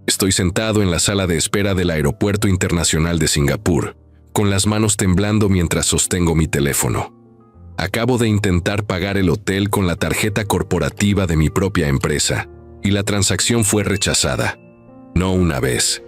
Estoy sentado en la sala de espera del Aeropuerto Internacional de Singapur, con las manos temblando mientras sostengo mi teléfono. Acabo de intentar pagar el hotel con la tarjeta corporativa de mi propia empresa, y la transacción fue rechazada. No una vez,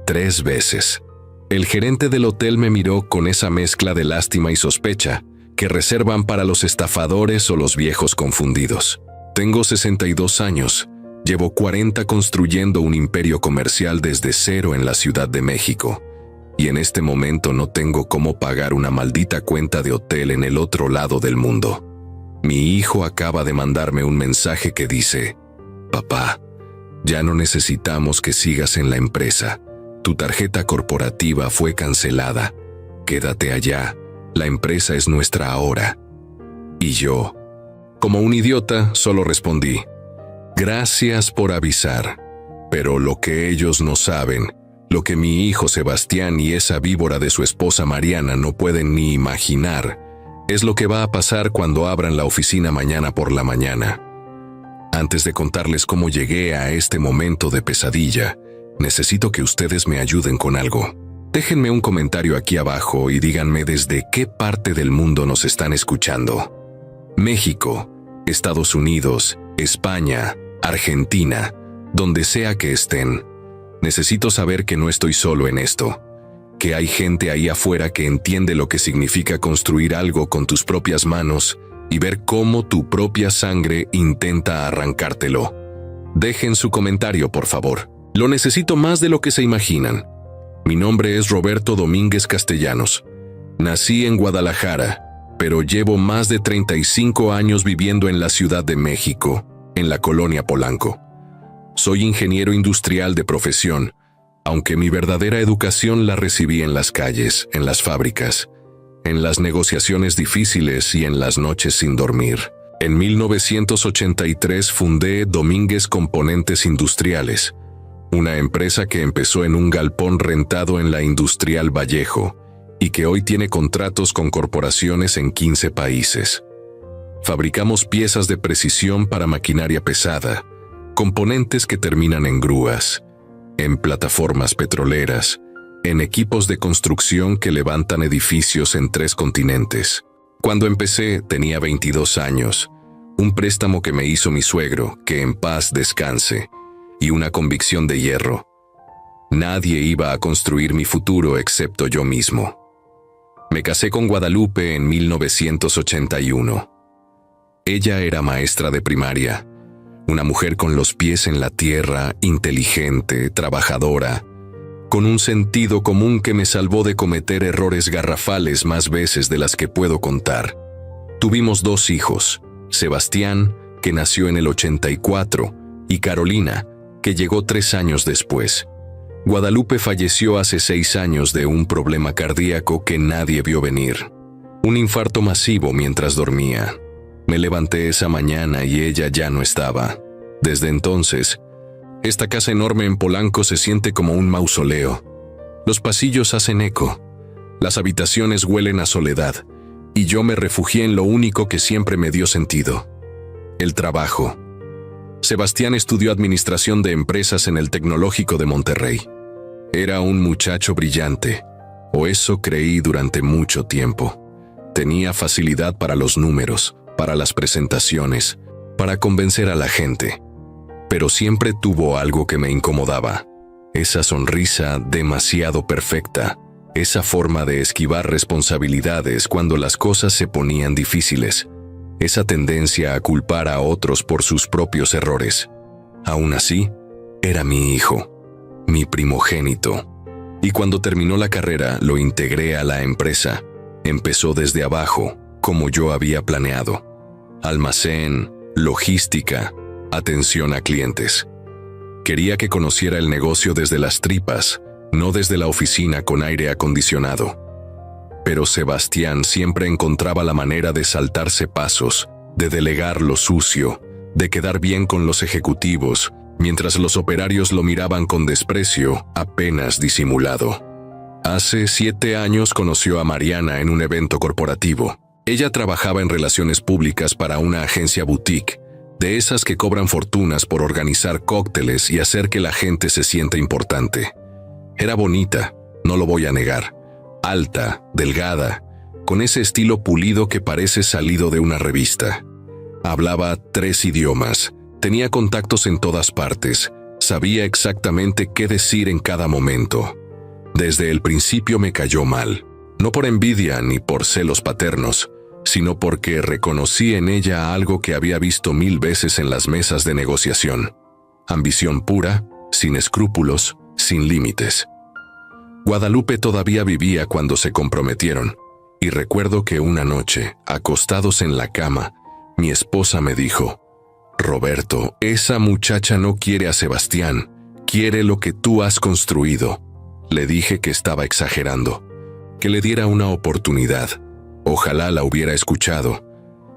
3 veces. El gerente del hotel me miró con esa mezcla de lástima y sospecha que reservan para los estafadores o los viejos confundidos. Tengo 62 años, llevo 40 construyendo un imperio comercial desde cero en la Ciudad de México, y en este momento no tengo cómo pagar una maldita cuenta de hotel en el otro lado del mundo. Mi hijo acaba de mandarme un mensaje que dice: «Papá, ya no necesitamos que sigas en la empresa. Tu tarjeta corporativa fue cancelada. Quédate allá. La empresa es nuestra ahora». Y yo, como un idiota, solo respondí: «Gracias por avisar. Pero lo que ellos no saben, lo que mi hijo Sebastián y esa víbora de su esposa Mariana no pueden ni imaginar, es lo que va a pasar cuando abran la oficina mañana por la mañana». Antes de contarles cómo llegué a este momento de pesadilla, necesito que ustedes me ayuden con algo. Déjenme un comentario aquí abajo y díganme desde qué parte del mundo nos están escuchando. México, Estados Unidos, España, Argentina, donde sea que estén. Necesito saber que no estoy solo en esto, que hay gente ahí afuera que entiende lo que significa construir algo con tus propias manos y ver cómo tu propia sangre intenta arrancártelo. Dejen su comentario, por favor. Lo necesito más de lo que se imaginan. Mi nombre es Roberto Domínguez Castellanos. Nací en Guadalajara, pero llevo más de 35 años viviendo en la Ciudad de México, en la colonia Polanco. Soy ingeniero industrial de profesión, aunque mi verdadera educación la recibí en las calles, en las fábricas, en las negociaciones difíciles y en las noches sin dormir. En 1983 fundé Domínguez Componentes Industriales, una empresa que empezó en un galpón rentado en la Industrial Vallejo y que hoy tiene contratos con corporaciones en 15 países. Fabricamos piezas de precisión para maquinaria pesada, componentes que terminan en grúas, en plataformas petroleras, en equipos de construcción que levantan edificios en 3 continentes. Cuando empecé tenía 22 años, un préstamo que me hizo mi suegro, que en paz descanse, y una convicción de hierro. Nadie iba a construir mi futuro excepto yo mismo. Me casé con Guadalupe en 1981. Ella era maestra de primaria, una mujer con los pies en la tierra, inteligente, trabajadora, con un sentido común que me salvó de cometer errores garrafales más veces de las que puedo contar. Tuvimos 2 hijos, Sebastián, que nació en el 84, y Carolina, que llegó 3 años después. Guadalupe falleció hace 6 años de un problema cardíaco que nadie vio venir. Un infarto masivo mientras dormía. Me levanté esa mañana y ella ya no estaba. Desde entonces, esta casa enorme en Polanco se siente como un mausoleo. Los pasillos hacen eco, las habitaciones huelen a soledad, y yo me refugié en lo único que siempre me dio sentido: el trabajo. Sebastián estudió administración de empresas en el Tecnológico de Monterrey. Era un muchacho brillante, o eso creí durante mucho tiempo. Tenía facilidad para los números, para las presentaciones, para convencer a la gente. Pero siempre tuvo algo que me incomodaba: esa sonrisa demasiado perfecta, esa forma de esquivar responsabilidades cuando las cosas se ponían difíciles, esa tendencia a culpar a otros por sus propios errores. Aún así, era mi hijo, mi primogénito. Y cuando terminó la carrera, lo integré a la empresa. Empezó desde abajo, como yo había planeado. Almacén, logística, atención a clientes. Quería que conociera el negocio desde las tripas, no desde la oficina con aire acondicionado. Pero Sebastián siempre encontraba la manera de saltarse pasos, de delegar lo sucio, de quedar bien con los ejecutivos, mientras los operarios lo miraban con desprecio, apenas disimulado. Hace 7 años conoció a Mariana en un evento corporativo. Ella trabajaba en relaciones públicas para una agencia boutique, de esas que cobran fortunas por organizar cócteles y hacer que la gente se sienta importante. Era bonita, no lo voy a negar, alta, delgada, con ese estilo pulido que parece salido de una revista. Hablaba 3 idiomas, tenía contactos en todas partes, sabía exactamente qué decir en cada momento. Desde el principio me cayó mal, no por envidia ni por celos paternos, sino porque reconocí en ella algo que había visto 1000 veces en las mesas de negociación. Ambición pura, sin escrúpulos, sin límites. Guadalupe todavía vivía cuando se comprometieron, y recuerdo que una noche, acostados en la cama, mi esposa me dijo: «Roberto, esa muchacha no quiere a Sebastián, quiere lo que tú has construido». Le dije que estaba exagerando, que le diera una oportunidad. Ojalá la hubiera escuchado.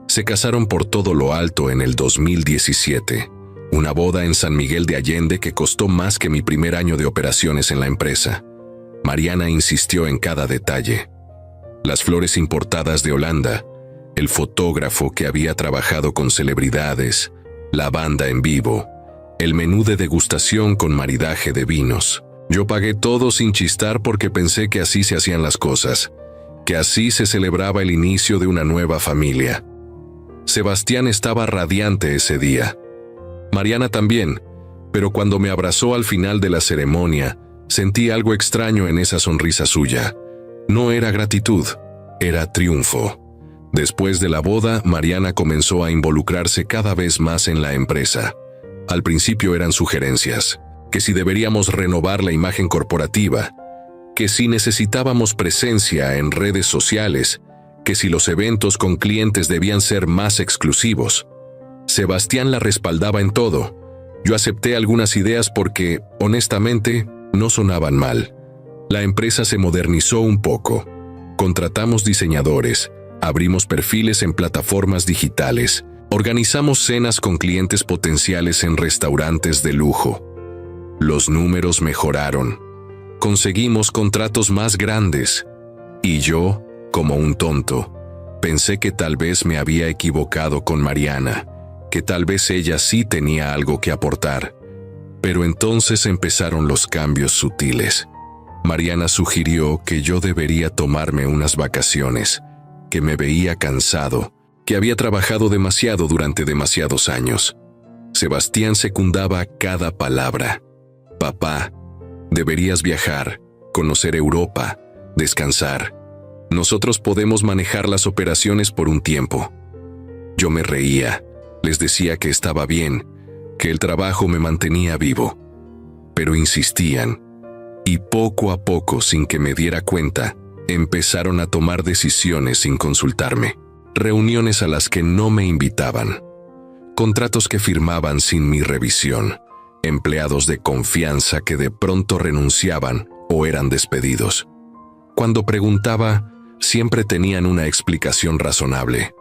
Se casaron por todo lo alto en el 2017, una boda en San Miguel de Allende que costó más que mi primer año de operaciones en la empresa. Mariana insistió en cada detalle. Las flores importadas de Holanda, el fotógrafo que había trabajado con celebridades, la banda en vivo, el menú de degustación con maridaje de vinos. Yo pagué todo sin chistar porque pensé que así se hacían las cosas, que así se celebraba el inicio de una nueva familia. Sebastián estaba radiante ese día. Mariana también, pero cuando me abrazó al final de la ceremonia, sentí algo extraño en esa sonrisa suya. No era gratitud, era triunfo. Después de la boda, Mariana comenzó a involucrarse cada vez más en la empresa. Al principio eran sugerencias, que si deberíamos renovar la imagen corporativa, que si necesitábamos presencia en redes sociales, que si los eventos con clientes debían ser más exclusivos. Sebastián la respaldaba en todo. Yo acepté algunas ideas porque, honestamente, no sonaban mal. La empresa se modernizó un poco. Contratamos diseñadores, abrimos perfiles en plataformas digitales, organizamos cenas con clientes potenciales en restaurantes de lujo. Los números mejoraron. Conseguimos contratos más grandes. Y yo, como un tonto, pensé que tal vez me había equivocado con Mariana, que tal vez ella sí tenía algo que aportar. Pero entonces empezaron los cambios sutiles. Mariana sugirió que yo debería tomarme unas vacaciones, que me veía cansado, que había trabajado demasiado durante demasiados años. Sebastián secundaba cada palabra. «Papá, deberías viajar, conocer Europa, descansar. Nosotros podemos manejar las operaciones por un tiempo». Yo me reía, les decía que estaba bien, que el trabajo me mantenía vivo. Pero insistían, y poco a poco, sin que me diera cuenta, empezaron a tomar decisiones sin consultarme. Reuniones a las que no me invitaban. Contratos que firmaban sin mi revisión. Empleados de confianza que de pronto renunciaban o eran despedidos. Cuando preguntaba, siempre tenían una explicación razonable.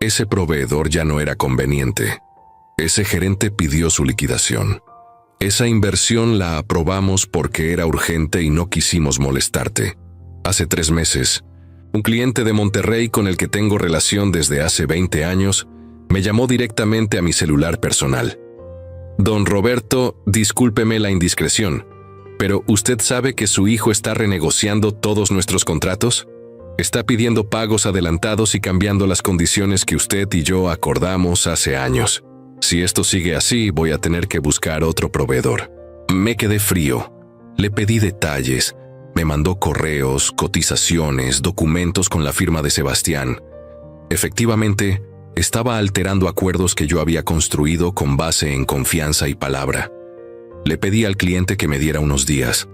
Ese proveedor ya no era conveniente. Ese gerente pidió su liquidación. Esa inversión la aprobamos porque era urgente y no quisimos molestarte. Hace 3 meses, un cliente de Monterrey con el que tengo relación desde hace 20 años me llamó directamente a mi celular personal. «Don Roberto, discúlpeme la indiscreción, pero ¿usted sabe que su hijo está renegociando todos nuestros contratos? Está pidiendo pagos adelantados y cambiando las condiciones que usted y yo acordamos hace años. Si esto sigue así, voy a tener que buscar otro proveedor». Me quedé frío. Le pedí detalles. Me mandó correos, cotizaciones, documentos con la firma de Sebastián. Efectivamente, estaba alterando acuerdos que yo había construido con base en confianza y palabra. Le pedí al cliente que me diera unos días.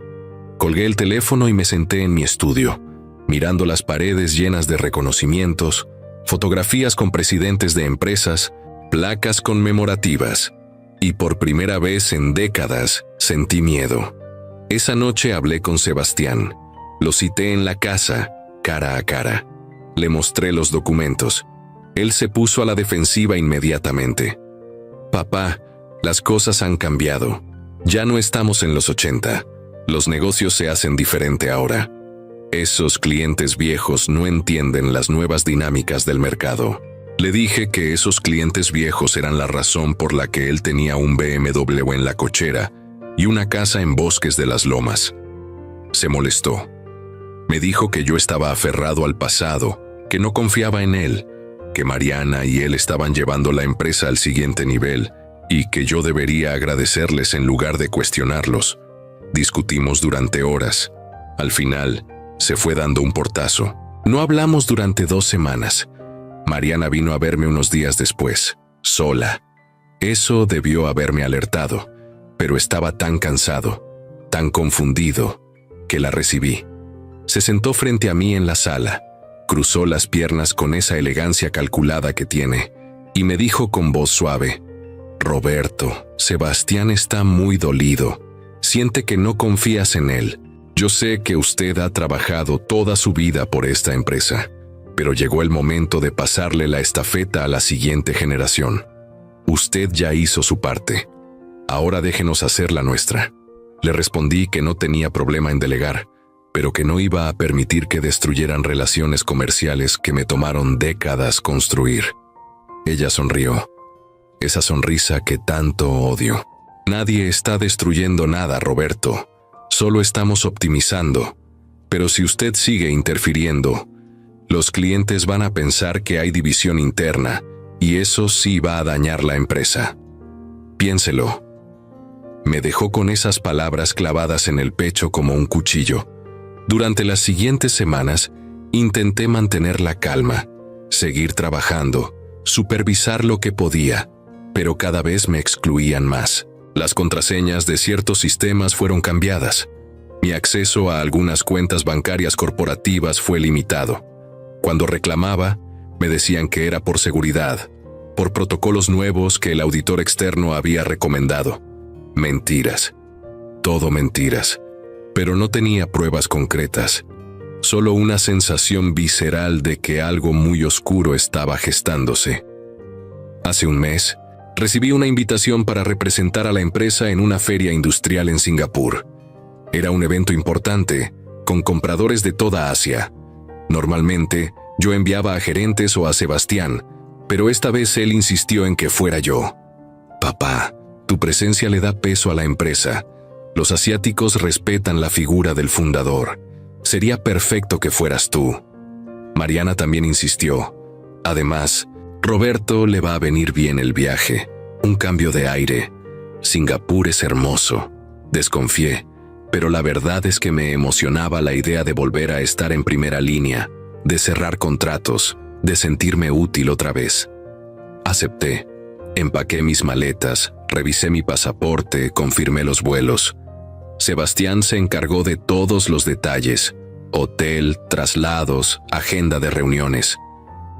Colgué el teléfono y me senté en mi estudio, mirando las paredes llenas de reconocimientos, fotografías con presidentes de empresas, placas conmemorativas. Y por primera vez en décadas sentí miedo. Esa noche hablé con Sebastián. Lo cité en la casa, cara a cara. Le mostré los documentos. Él se puso a la defensiva inmediatamente. «Papá, las cosas han cambiado. Ya no estamos en los 80. Los negocios se hacen diferente ahora. Esos clientes viejos no entienden las nuevas dinámicas del mercado. Le dije que esos clientes viejos eran la razón por la que él tenía un BMW en la cochera y una casa en Bosques de las Lomas. Se molestó. Me dijo que yo estaba aferrado al pasado, que no confiaba en él, que Mariana y él estaban llevando la empresa al siguiente nivel y que yo debería agradecerles en lugar de cuestionarlos. Discutimos durante horas. Al final, se fue dando un portazo. No hablamos durante 2 semanas. Mariana vino a verme unos días después, sola. Eso debió haberme alertado, pero estaba tan cansado, tan confundido, que la recibí. Se sentó frente a mí en la sala, cruzó las piernas con esa elegancia calculada que tiene, y me dijo con voz suave: «Roberto, Sebastián está muy dolido. Siente que no confías en él. Yo sé que usted ha trabajado toda su vida por esta empresa, pero llegó el momento de pasarle la estafeta a la siguiente generación. Usted ya hizo su parte. Ahora déjenos hacer la nuestra». Le respondí que no tenía problema en delegar, pero que no iba a permitir que destruyeran relaciones comerciales que me tomaron décadas construir. Ella sonrió. Esa sonrisa que tanto odio. «Nadie está destruyendo nada, Roberto. Solo estamos optimizando. Pero si usted sigue interfiriendo, los clientes van a pensar que hay división interna, y eso sí va a dañar la empresa. Piénselo». Me dejó con esas palabras clavadas en el pecho como un cuchillo. Durante las siguientes semanas, intenté mantener la calma, seguir trabajando, supervisar lo que podía, pero cada vez me excluían más. Las contraseñas de ciertos sistemas fueron cambiadas. Mi acceso a algunas cuentas bancarias corporativas fue limitado. Cuando reclamaba, me decían que era por seguridad, por protocolos nuevos que el auditor externo había recomendado. Mentiras. Todo mentiras. Pero no tenía pruebas concretas. Solo una sensación visceral de que algo muy oscuro estaba gestándose. Hace un mes, recibí una invitación para representar a la empresa en una feria industrial en Singapur. Era un evento importante, con compradores de toda Asia. Normalmente, yo enviaba a gerentes o a Sebastián, pero esta vez él insistió en que fuera yo. «Papá, tu presencia le da peso a la empresa. Los asiáticos respetan la figura del fundador. Sería perfecto que fueras tú». Mariana también insistió. Además, Roberto le va a venir bien el viaje, un cambio de aire. Singapur es hermoso. Desconfié, pero la verdad es que me emocionaba la idea de volver a estar en primera línea, de cerrar contratos, de sentirme útil otra vez. Acepté. Empaqué mis maletas, revisé mi pasaporte, confirmé los vuelos. Sebastián se encargó de todos los detalles: hotel, traslados, agenda de reuniones.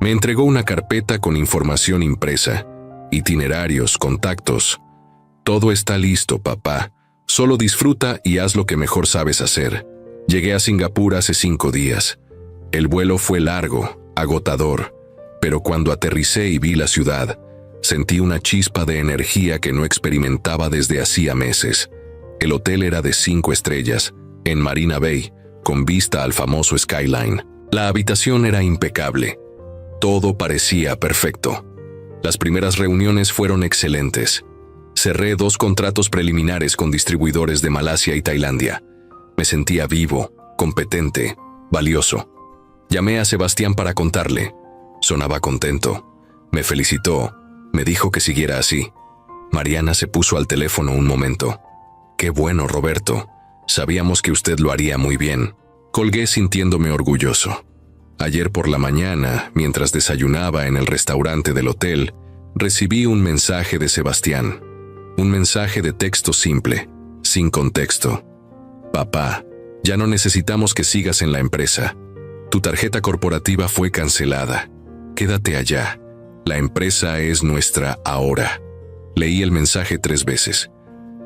Me entregó una carpeta con información impresa, itinerarios, contactos. «Todo está listo, papá. Solo disfruta y haz lo que mejor sabes hacer». Llegué a Singapur hace 5 días. El vuelo fue largo, agotador, pero cuando aterricé y vi la ciudad, sentí una chispa de energía que no experimentaba desde hacía meses. El hotel era de 5 estrellas, en Marina Bay, con vista al famoso skyline. La habitación era impecable. Todo parecía perfecto. Las primeras reuniones fueron excelentes. Cerré 2 contratos preliminares con distribuidores de Malasia y Tailandia. Me sentía vivo, competente, valioso. Llamé a Sebastián para contarle. Sonaba contento. Me felicitó. Me dijo que siguiera así. Mariana se puso al teléfono un momento. «Qué bueno, Roberto. Sabíamos que usted lo haría muy bien». Colgué sintiéndome orgulloso. Ayer por la mañana, mientras desayunaba en el restaurante del hotel, recibí un mensaje de Sebastián. Un mensaje de texto simple, sin contexto. «Papá, ya no necesitamos que sigas en la empresa. Tu tarjeta corporativa fue cancelada. Quédate allá. La empresa es nuestra ahora». Leí el mensaje 3 veces.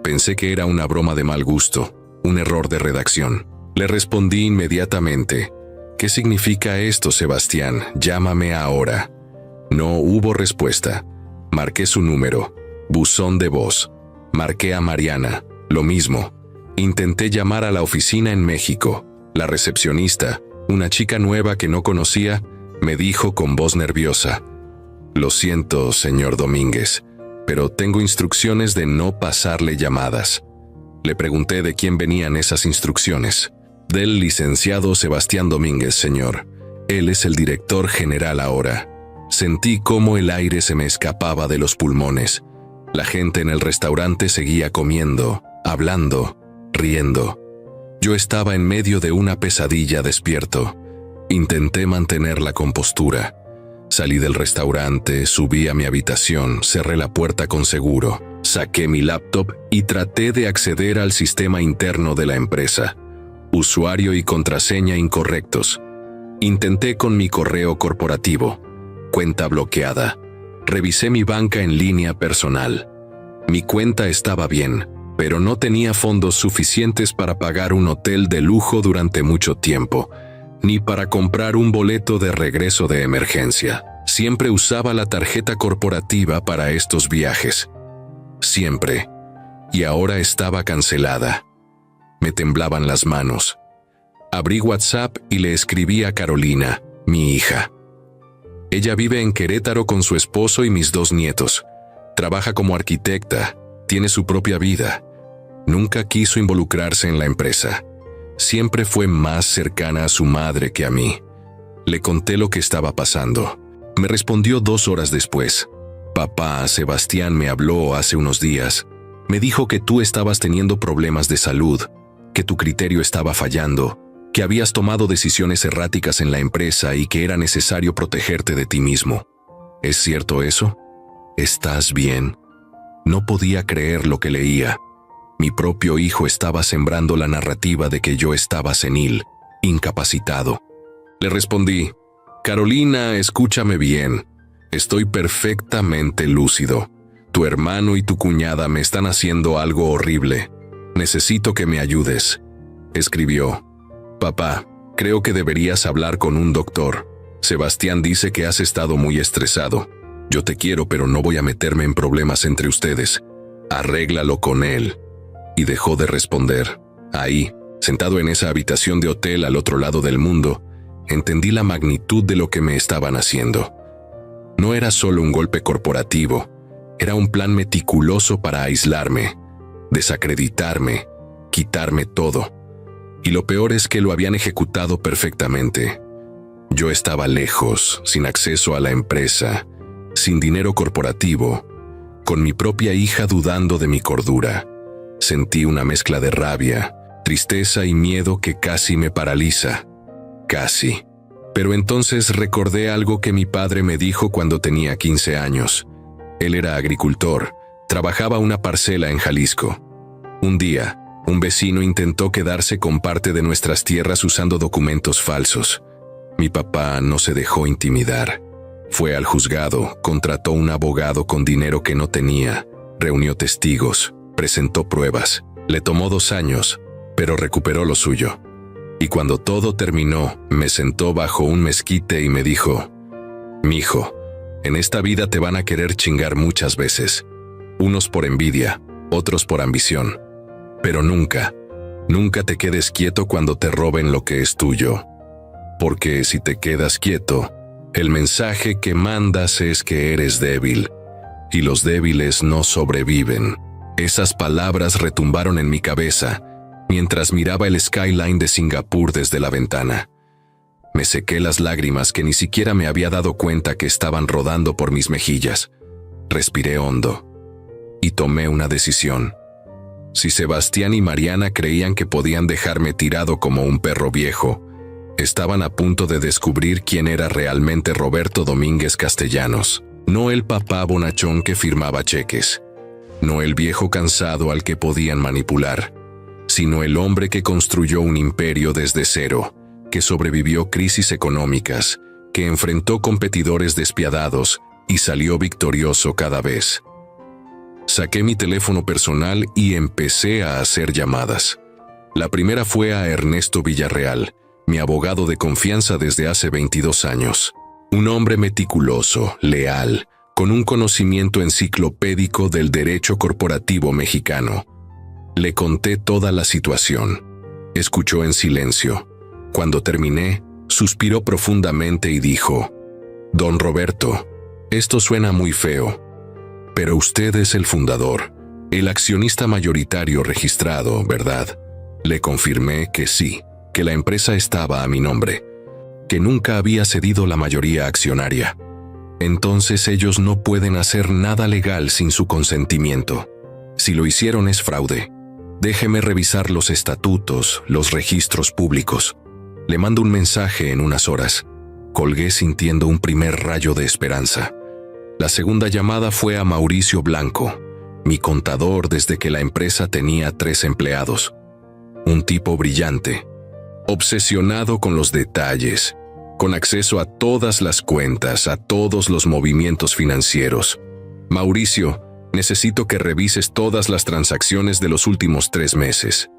Pensé que era una broma de mal gusto, un error de redacción. Le respondí inmediatamente: «¿Qué significa esto, Sebastián? Llámame ahora». No hubo respuesta. Marqué su número. Buzón de voz. Marqué a Mariana. Lo mismo. Intenté llamar a la oficina en México. La recepcionista, una chica nueva que no conocía, me dijo con voz nerviosa: Lo siento, señor Domínguez, pero tengo instrucciones de no pasarle llamadas. Le pregunté de quién venían esas instrucciones. Del licenciado Sebastián Domínguez, señor. Él es el director general ahora. Sentí cómo el aire se me escapaba de los pulmones. La gente en el restaurante seguía comiendo, hablando, riendo. Yo estaba en medio de una pesadilla despierto. Intenté mantener la compostura. Salí del restaurante, subí a mi habitación, cerré la puerta con seguro, saqué mi laptop y traté de acceder al sistema interno de la empresa. Usuario y contraseña incorrectos. Intenté con mi correo corporativo. Cuenta bloqueada. Revisé mi banca en línea personal. Mi cuenta estaba bien, pero no tenía fondos suficientes para pagar un hotel de lujo durante mucho tiempo, ni para comprar un boleto de regreso de emergencia. Siempre usaba la tarjeta corporativa para estos viajes. Siempre. Y ahora estaba cancelada. Me temblaban las manos. Abrí WhatsApp y le escribí a Carolina, mi hija. Ella vive en Querétaro con su esposo y mis 2 nietos. Trabaja como arquitecta, tiene su propia vida. Nunca quiso involucrarse en la empresa. Siempre fue más cercana a su madre que a mí. Le conté lo que estaba pasando. Me respondió 2 horas después. Papá, Sebastián me habló hace unos días. Me dijo que tú estabas teniendo problemas de salud, que tu criterio estaba fallando, que habías tomado decisiones erráticas en la empresa y que era necesario protegerte de ti mismo. ¿Es cierto eso? ¿Estás bien? No podía creer lo que leía. Mi propio hijo estaba sembrando la narrativa de que yo estaba senil, incapacitado. Le respondí, Carolina, escúchame bien. Estoy perfectamente lúcido. Tu hermano y tu cuñada me están haciendo algo horrible. Necesito que me ayudes. Escribió, papá, creo que deberías hablar con un doctor. Sebastián dice que has estado muy estresado. Yo te quiero, pero no voy a meterme en problemas entre ustedes. Arréglalo con él. Y dejó de responder. Ahí, sentado en esa habitación de hotel al otro lado del mundo, entendí la magnitud de lo que me estaban haciendo. No era solo un golpe corporativo, era un plan meticuloso para aislarme, desacreditarme, quitarme todo. Y lo peor es que lo habían ejecutado perfectamente. Yo estaba lejos, sin acceso a la empresa, sin dinero corporativo, con mi propia hija dudando de mi cordura. Sentí una mezcla de rabia, tristeza y miedo que casi me paraliza. Casi. Pero entonces recordé algo que mi padre me dijo cuando tenía 15 años. Él era agricultor, trabajaba una parcela en Jalisco. Un día, un vecino intentó quedarse con parte de nuestras tierras usando documentos falsos. Mi papá no se dejó intimidar. Fue al juzgado, contrató un abogado con dinero que no tenía, reunió testigos, presentó pruebas. Le tomó 2 años, pero recuperó lo suyo. Y cuando todo terminó, me sentó bajo un mezquite y me dijo, «Mijo, en esta vida te van a querer chingar muchas veces. Unos por envidia, otros por ambición. Pero nunca, nunca te quedes quieto cuando te roben lo que es tuyo. Porque si te quedas quieto, el mensaje que mandas es que eres débil, y los débiles no sobreviven». Esas palabras retumbaron en mi cabeza mientras miraba el skyline de Singapur desde la ventana. Me sequé las lágrimas que ni siquiera me había dado cuenta que estaban rodando por mis mejillas. Respiré hondo y tomé una decisión. Si Sebastián y Mariana creían que podían dejarme tirado como un perro viejo, estaban a punto de descubrir quién era realmente Roberto Domínguez Castellanos, no el papá bonachón que firmaba cheques. No el viejo cansado al que podían manipular, sino el hombre que construyó un imperio desde cero, que sobrevivió crisis económicas, que enfrentó competidores despiadados y salió victorioso cada vez. Saqué mi teléfono personal y empecé a hacer llamadas. La primera fue a Ernesto Villarreal, mi abogado de confianza desde hace 22 años. Un hombre meticuloso, leal, con un conocimiento enciclopédico del derecho corporativo mexicano. Le conté toda la situación. Escuchó en silencio. Cuando terminé, suspiró profundamente y dijo, «Don Roberto, Esto suena muy feo, pero usted es el fundador, el accionista mayoritario registrado, ¿verdad? Le confirmé que sí, que la empresa estaba a mi nombre, que nunca había cedido la mayoría accionaria. Entonces ellos no pueden hacer nada legal sin su consentimiento. Si lo hicieron es fraude. Déjeme revisar los estatutos, los registros públicos. Le mando un mensaje en unas horas. Colgué sintiendo un primer rayo de esperanza. La segunda llamada fue a Mauricio Blanco, mi contador desde que la empresa tenía 3 empleados. Un tipo brillante, obsesionado con los detalles, con acceso a todas las cuentas, a todos los movimientos financieros. Mauricio, necesito que revises todas las transacciones de los últimos 3 meses.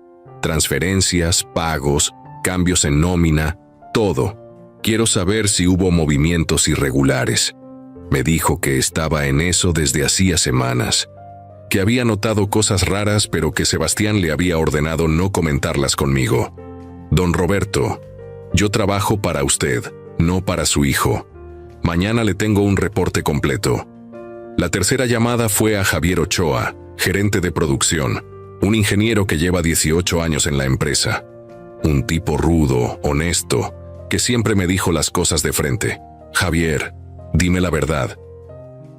Transferencias, pagos, cambios en nómina, todo. Quiero saber si hubo movimientos irregulares. Me dijo que estaba en eso desde hacía semanas, que había notado cosas raras pero que Sebastián le había ordenado no comentarlas conmigo. Don Roberto, yo trabajo para usted, no para su hijo. Mañana le tengo un reporte completo. La tercera llamada fue a Javier Ochoa, gerente de producción, un ingeniero que lleva 18 años en la empresa. Un tipo rudo, honesto, que siempre me dijo las cosas de frente. Javier, dime la verdad.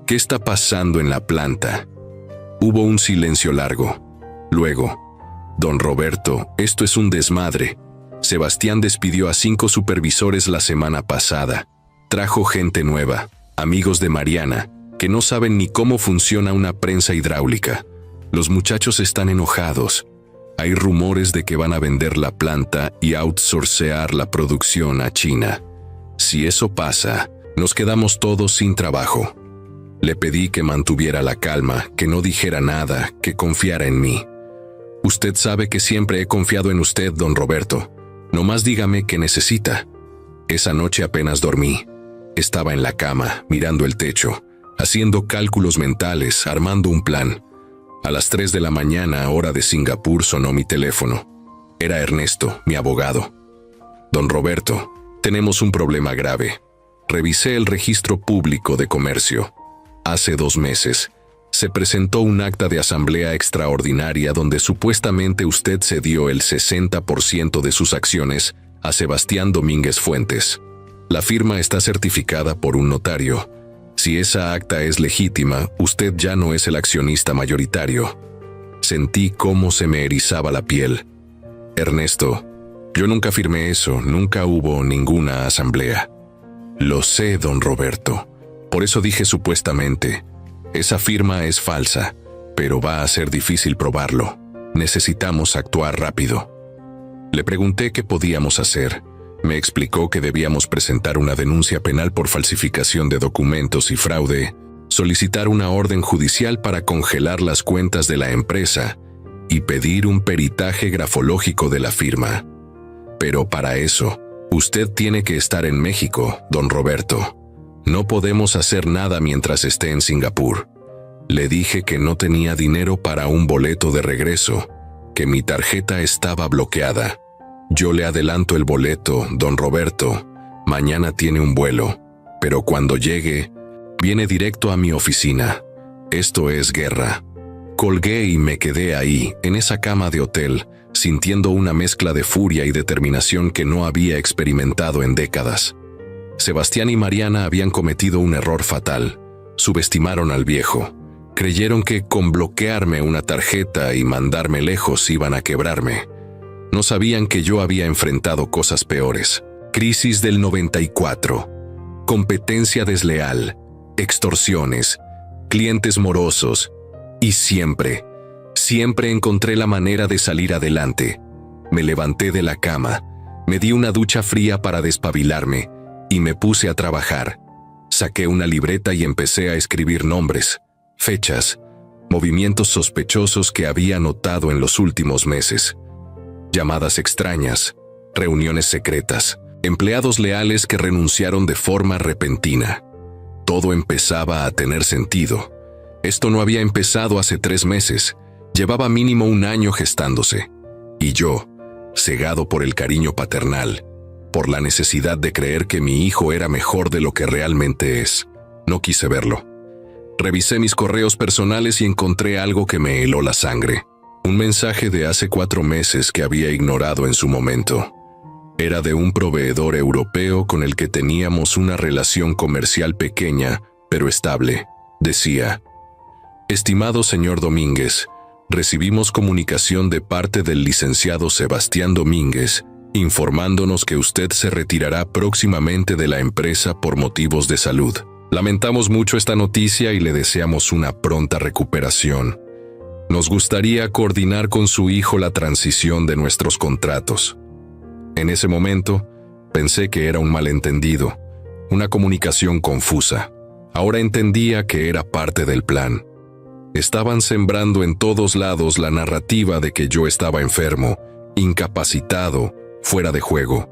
¿Qué está pasando en la planta? Hubo un silencio largo. Luego, Don Roberto, esto es un desmadre. Sebastián despidió a 5 supervisores la semana pasada. Trajo gente nueva, amigos de Mariana, que no saben ni cómo funciona una prensa hidráulica. Los muchachos están enojados. Hay rumores de que van a vender la planta y outsourcear la producción a China. Si eso pasa, nos quedamos todos sin trabajo. Le pedí que mantuviera la calma, que no dijera nada, que confiara en mí. Usted sabe que siempre he confiado en usted, don Roberto. Nomás dígame qué necesita. Esa noche apenas dormí. Estaba en la cama, mirando el techo, haciendo cálculos mentales, armando un plan. A las 3 de la mañana, hora de Singapur, sonó mi teléfono. Era Ernesto, mi abogado. Don Roberto, tenemos un problema grave. Revisé el registro público de comercio. Hace 2 meses, se presentó un acta de asamblea extraordinaria donde supuestamente usted cedió el 60% de sus acciones a Sebastián Domínguez Fuentes. La firma está certificada por un notario. Si esa acta es legítima, usted ya no es el accionista mayoritario. Sentí cómo se me erizaba la piel. Ernesto, yo nunca firmé eso, nunca hubo ninguna asamblea. Lo sé, don Roberto. Por eso dije supuestamente. Esa firma es falsa, pero va a ser difícil probarlo. Necesitamos actuar rápido. Le pregunté qué podíamos hacer. Me explicó que debíamos presentar una denuncia penal por falsificación de documentos y fraude, solicitar una orden judicial para congelar las cuentas de la empresa y pedir un peritaje grafológico de la firma. Pero para eso, usted tiene que estar en México, don Roberto. No podemos hacer nada mientras esté en Singapur. Le dije que no tenía dinero para un boleto de regreso, que mi tarjeta estaba bloqueada. Yo le adelanto el boleto, don Roberto. Mañana tiene un vuelo, pero cuando llegue, viene directo a mi oficina. Esto es guerra. Colgué y me quedé ahí, en esa cama de hotel, sintiendo una mezcla de furia y determinación que no había experimentado en décadas. Sebastián y Mariana habían cometido un error fatal. Subestimaron al viejo. Creyeron que con bloquearme una tarjeta y mandarme lejos iban a quebrarme. No sabían que yo había enfrentado cosas peores. Crisis del 94, competencia desleal, extorsiones, clientes morosos, y siempre encontré la manera de salir adelante. Me levanté de la cama, me di una ducha fría para despabilarme y me puse a trabajar. Saqué una libreta y empecé a escribir nombres, fechas, movimientos sospechosos que había notado en los últimos meses. Llamadas extrañas, reuniones secretas, empleados leales que renunciaron de forma repentina. Todo empezaba a tener sentido. Esto no había empezado hace 3 meses, llevaba mínimo 1 año gestándose. Y yo, cegado por el cariño paternal, por la necesidad de creer que mi hijo era mejor de lo que realmente es, No quise verlo. Revisé mis correos personales y encontré algo que me heló la sangre. Un mensaje de hace 4 meses que había ignorado en su momento. Era de un proveedor europeo con el que teníamos una relación comercial pequeña, pero estable. Decía: «Estimado señor Domínguez, recibimos comunicación de parte del licenciado Sebastián Domínguez, informándonos que usted se retirará próximamente de la empresa por motivos de salud. Lamentamos mucho esta noticia y le deseamos una pronta recuperación. Nos gustaría coordinar con su hijo la transición de nuestros contratos». En ese momento, pensé que era un malentendido, una comunicación confusa. Ahora entendía que era parte del plan. Estaban sembrando en todos lados la narrativa de que yo estaba enfermo, incapacitado, fuera de juego.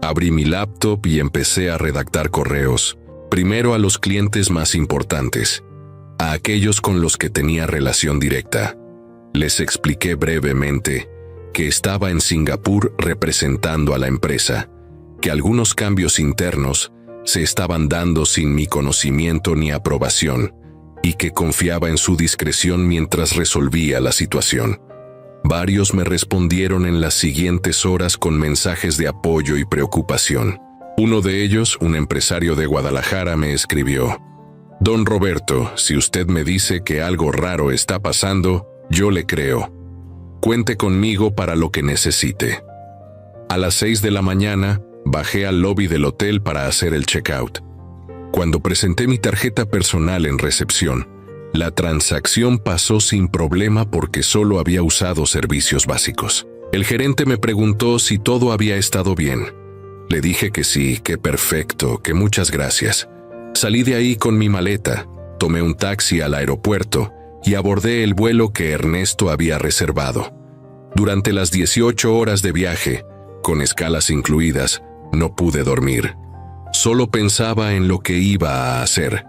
Abrí mi laptop y empecé a redactar correos, primero a los clientes más importantes, a aquellos con los que tenía relación directa. Les expliqué brevemente que estaba en Singapur representando a la empresa, que algunos cambios internos se estaban dando sin mi conocimiento ni aprobación, y que confiaba en su discreción mientras resolvía la situación. Varios me respondieron en las siguientes horas con mensajes de apoyo y preocupación. Uno de ellos, un empresario de Guadalajara, me escribió: «Don Roberto, si usted me dice que algo raro está pasando, yo le creo. Cuente conmigo para lo que necesite». A las 6 de la mañana, bajé al lobby del hotel para hacer el checkout. Cuando presenté mi tarjeta personal en recepción, la transacción pasó sin problema porque solo había usado servicios básicos. El gerente me preguntó si todo había estado bien. Le dije que sí, que perfecto, que muchas gracias. Salí de ahí con mi maleta, tomé un taxi al aeropuerto y abordé el vuelo que Ernesto había reservado. Durante las 18 horas de viaje, con escalas incluidas, no pude dormir. Solo pensaba en lo que iba a hacer,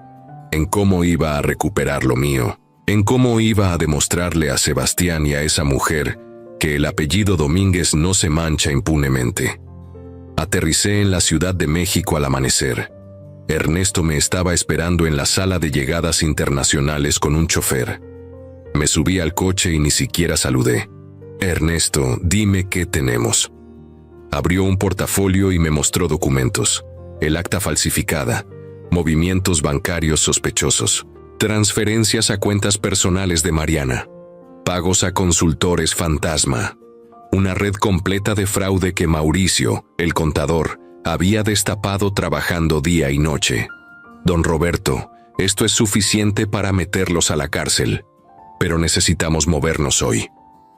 en cómo iba a recuperar lo mío, en cómo iba a demostrarle a Sebastián y a esa mujer que el apellido Domínguez no se mancha impunemente. Aterricé en la Ciudad de México al amanecer. Ernesto me estaba esperando en la sala de llegadas internacionales con un chofer. Me subí al coche y ni siquiera saludé. «Ernesto, dime qué tenemos». Abrió un portafolio y me mostró documentos, el acta falsificada, movimientos bancarios sospechosos, transferencias a cuentas personales de Mariana, pagos a consultores fantasma, una red completa de fraude que Mauricio, el contador, había destapado trabajando día y noche. «Don Roberto, esto es suficiente para meterlos a la cárcel, pero necesitamos movernos hoy.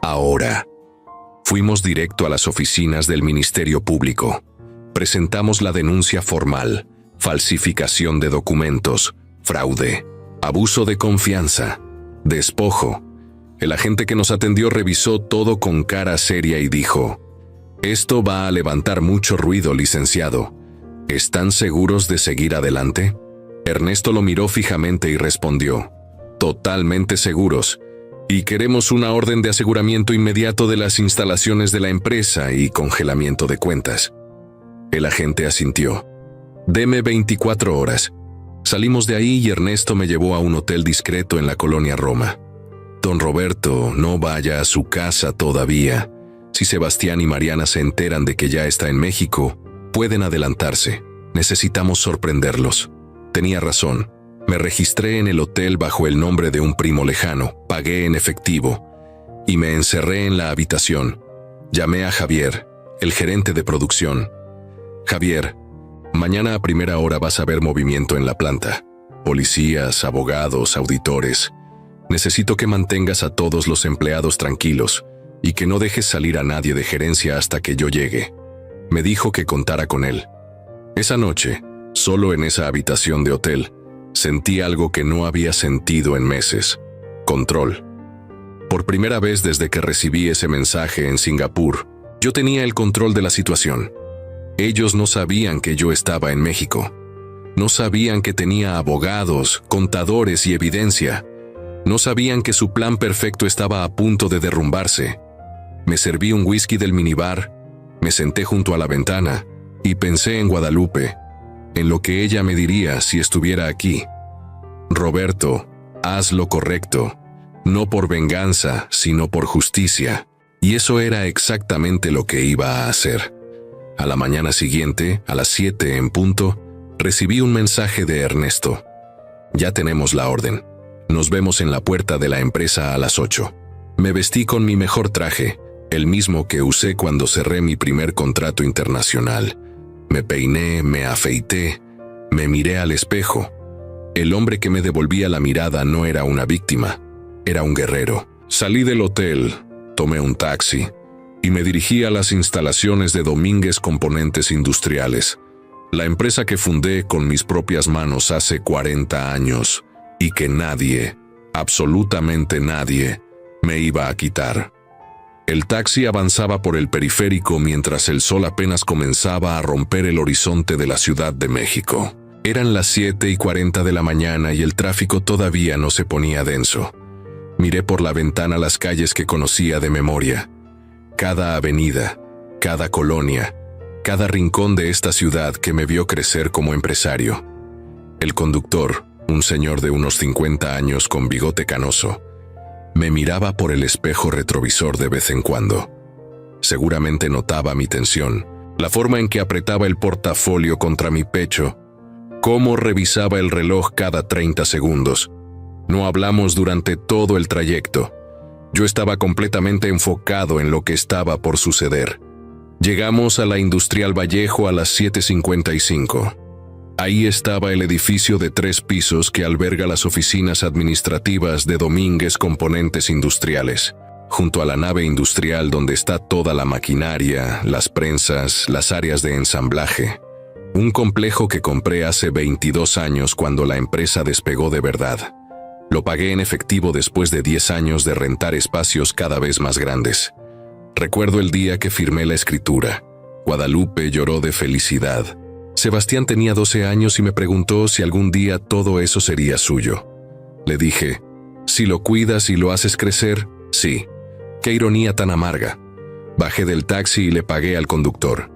Ahora». Fuimos directo a las oficinas del Ministerio Público. Presentamos la denuncia formal: falsificación de documentos, fraude, abuso de confianza, despojo. El agente que nos atendió revisó todo con cara seria y dijo: «Esto va a levantar mucho ruido, licenciado. ¿Están seguros de seguir adelante?». Ernesto lo miró fijamente y respondió: «Totalmente seguros. Y queremos una orden de aseguramiento inmediato de las instalaciones de la empresa y congelamiento de cuentas». El agente asintió. «Deme 24 horas». Salimos de ahí y Ernesto me llevó a un hotel discreto en la colonia Roma. «Don Roberto, no vaya a su casa todavía. Si Sebastián y Mariana se enteran de que ya está en México, pueden adelantarse. Necesitamos sorprenderlos». Tenía razón. Me registré en el hotel bajo el nombre de un primo lejano, pagué en efectivo y me encerré en la habitación. Llamé a Javier, el gerente de producción. «Javier, mañana a primera hora vas a ver movimiento en la planta. Policías, abogados, auditores. Necesito que mantengas a todos los empleados tranquilos y que no dejes salir a nadie de gerencia hasta que yo llegue». Me dijo que contara con él. Esa noche, solo en esa habitación de hotel, sentí algo que no había sentido en meses: control. Por primera vez desde que recibí ese mensaje en Singapur, yo tenía el control de la situación. Ellos no sabían que yo estaba en México. No sabían que tenía abogados, contadores y evidencia. No sabían que su plan perfecto estaba a punto de derrumbarse. Me serví un whisky del minibar, me senté junto a la ventana y pensé en Guadalupe, en lo que ella me diría si estuviera aquí, Roberto, haz lo correcto, no por venganza, sino por justicia. Y eso era exactamente lo que iba a hacer. A la mañana siguiente, a las 7 en punto, recibí un mensaje de Ernesto. Ya tenemos la orden. Nos vemos en la puerta de la empresa a las 8. Me vestí con mi mejor traje, el mismo que usé cuando cerré mi primer contrato internacional. Me peiné, me afeité, me miré al espejo. El hombre que me devolvía la mirada no era una víctima, era un guerrero. Salí del hotel, tomé un taxi y me dirigí a las instalaciones de Domínguez Componentes Industriales, la empresa que fundé con mis propias manos hace 40 años y que nadie, absolutamente nadie, me iba a quitar. El taxi avanzaba por el periférico mientras el sol apenas comenzaba a romper el horizonte de la Ciudad de México. Eran las 7:40 de la mañana y el tráfico todavía no se ponía denso. Miré por la ventana las calles que conocía de memoria. Cada avenida, cada colonia, cada rincón de esta ciudad que me vio crecer como empresario. El conductor, un señor de unos 50 años con bigote canoso, me miraba por el espejo retrovisor de vez en cuando. Seguramente notaba mi tensión, la forma en que apretaba el portafolio contra mi pecho, cómo revisaba el reloj cada 30 segundos. No hablamos durante todo el trayecto. Yo estaba completamente enfocado en lo que estaba por suceder. Llegamos a la Industrial Vallejo a las 7:55. Ahí estaba el edificio de 3 pisos que alberga las oficinas administrativas de Domínguez Componentes Industriales, junto a la nave industrial donde está toda la maquinaria, las prensas, las áreas de ensamblaje. Un complejo que compré hace 22 años cuando la empresa despegó de verdad. Lo pagué en efectivo después de 10 años de rentar espacios cada vez más grandes. Recuerdo el día que firmé la escritura. Guadalupe lloró de felicidad. Sebastián tenía 12 años y me preguntó si algún día todo eso sería suyo. Le dije, si lo cuidas y lo haces crecer, sí. Qué ironía tan amarga. Bajé del taxi y le pagué al conductor.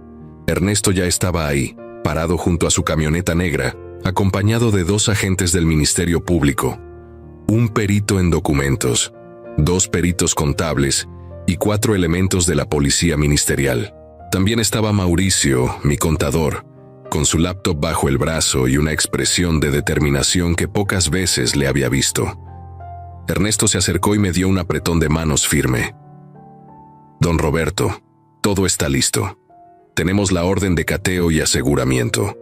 Ernesto ya estaba ahí, parado junto a su camioneta negra, acompañado de 2 agentes del Ministerio Público, un perito en documentos, 2 peritos contables y 4 elementos de la policía ministerial. También estaba Mauricio, mi contador, con su laptop bajo el brazo y una expresión de determinación que pocas veces le había visto. Ernesto se acercó y me dio un apretón de manos firme. Don Roberto, todo está listo. Tenemos la orden de cateo y aseguramiento.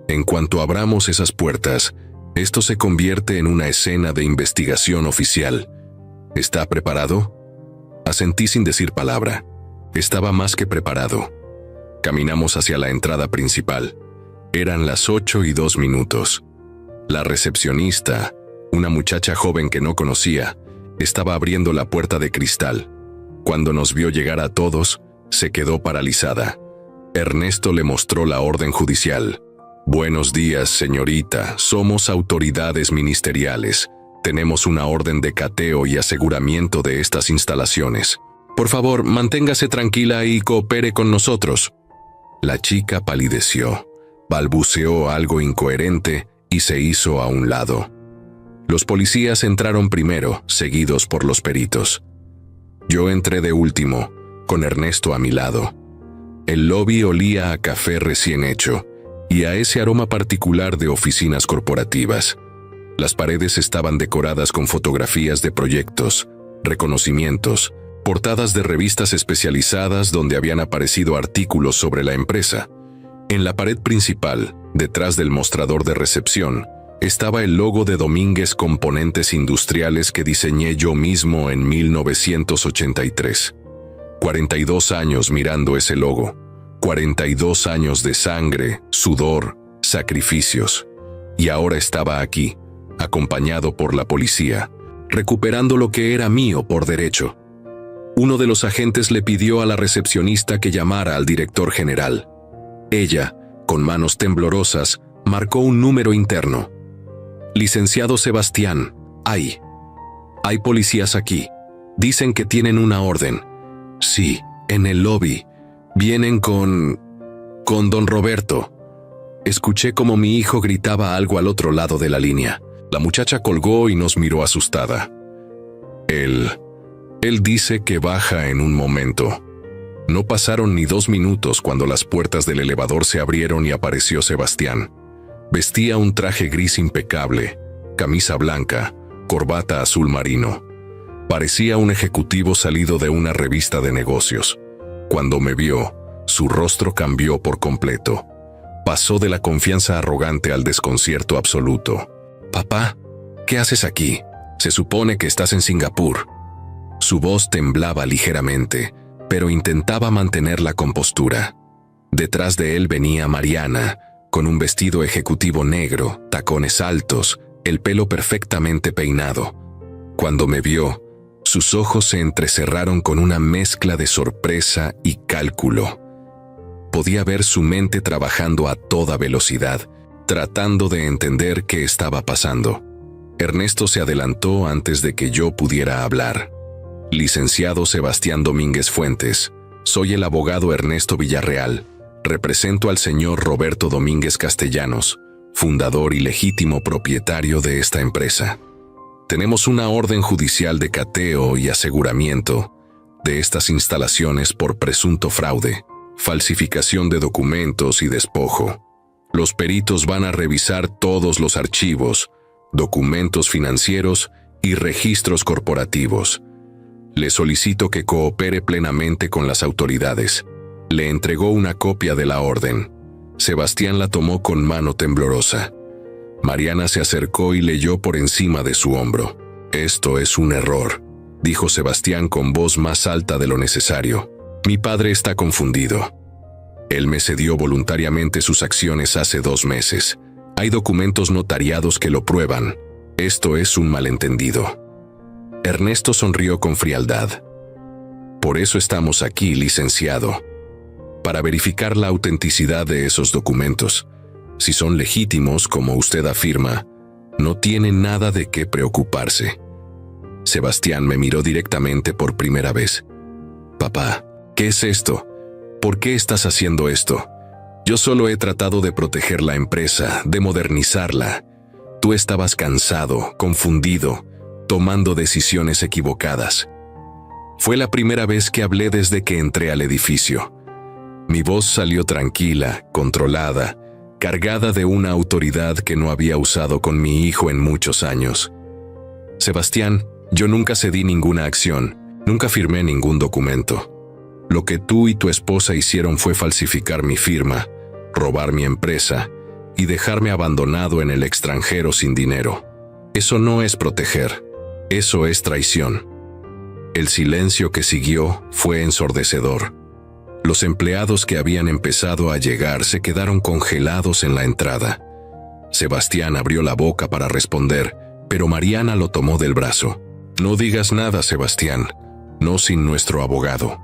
En cuanto abramos esas puertas, esto se convierte en una escena de investigación oficial. ¿Está preparado? Asentí sin decir palabra. Estaba más que preparado. Caminamos hacia la entrada principal. Eran las 8:02. La recepcionista, una muchacha joven que no conocía, estaba abriendo la puerta de cristal. Cuando nos vio llegar a todos, se quedó paralizada. Ernesto le mostró la orden judicial. Buenos días, señorita. Somos autoridades ministeriales. Tenemos una orden de cateo y aseguramiento de estas instalaciones. Por favor, manténgase tranquila y coopere con nosotros. La chica palideció, balbuceó algo incoherente y se hizo a un lado. Los policías entraron primero, seguidos por los peritos. Yo entré de último, con Ernesto a mi lado. El lobby olía a café recién hecho y a ese aroma particular de oficinas corporativas. Las paredes estaban decoradas con fotografías de proyectos, reconocimientos, portadas de revistas especializadas donde habían aparecido artículos sobre la empresa. En la pared principal, detrás del mostrador de recepción, estaba el logo de Domínguez Componentes Industriales que diseñé yo mismo en 1983. 42 años mirando ese logo, 42 años de sangre, sudor, sacrificios. Y ahora estaba aquí, acompañado por la policía, recuperando lo que era mío por derecho. Uno de los agentes le pidió a la recepcionista que llamara al director general. Ella, con manos temblorosas, marcó un número interno. Licenciado Sebastián, hay policías aquí. Dicen que tienen una orden. Sí, en el lobby. Vienen con don Roberto. Escuché como mi hijo gritaba algo al otro lado de la línea. La muchacha colgó y nos miró asustada. Él dice que baja en un momento. No pasaron ni 2 minutos cuando las puertas del elevador se abrieron y apareció Sebastián. Vestía un traje gris impecable, camisa blanca, corbata azul marino. Parecía un ejecutivo salido de una revista de negocios. Cuando me vio, su rostro cambió por completo. Pasó de la confianza arrogante al desconcierto absoluto. «Papá, ¿qué haces aquí? Se supone que estás en Singapur». Su voz temblaba ligeramente, pero intentaba mantener la compostura. Detrás de él venía Mariana, con un vestido ejecutivo negro, tacones altos, el pelo perfectamente peinado. Cuando me vio, sus ojos se entrecerraron con una mezcla de sorpresa y cálculo. Podía ver su mente trabajando a toda velocidad, tratando de entender qué estaba pasando. Ernesto se adelantó antes de que yo pudiera hablar. «Licenciado Sebastián Domínguez Fuentes, soy el abogado Ernesto Villarreal. Represento al señor Roberto Domínguez Castellanos, fundador y legítimo propietario de esta empresa. Tenemos una orden judicial de cateo y aseguramiento de estas instalaciones por presunto fraude, falsificación de documentos y despojo. Los peritos van a revisar todos los archivos, documentos financieros y registros corporativos. Le solicito que coopere plenamente con las autoridades». Le entregó una copia de la orden. Sebastián la tomó con mano temblorosa. Mariana se acercó y leyó por encima de su hombro. «Esto es un error», dijo Sebastián con voz más alta de lo necesario. «Mi padre está confundido. Él me cedió voluntariamente sus acciones hace 2 meses. Hay documentos notariados que lo prueban. Esto es un malentendido». Ernesto sonrió con frialdad. «Por eso estamos aquí, licenciado. Para verificar la autenticidad de esos documentos. Si son legítimos, como usted afirma, no tiene nada de qué preocuparse». Sebastián me miró directamente por primera vez. «Papá, ¿qué es esto? ¿Por qué estás haciendo esto? Yo solo he tratado de proteger la empresa, de modernizarla. Tú estabas cansado, confundido, tomando decisiones equivocadas». Fue la primera vez que hablé desde que entré al edificio. Mi voz salió tranquila, controlada, cargada de una autoridad que no había usado con mi hijo en muchos años. «Sebastián, yo nunca cedí ninguna acción, nunca firmé ningún documento. Lo que tú y tu esposa hicieron fue falsificar mi firma, robar mi empresa y dejarme abandonado en el extranjero sin dinero. Eso no es proteger, eso es traición». El silencio que siguió fue ensordecedor. Los empleados que habían empezado a llegar se quedaron congelados en la entrada. Sebastián abrió la boca para responder, pero Mariana lo tomó del brazo. «No digas nada, Sebastián, no sin nuestro abogado».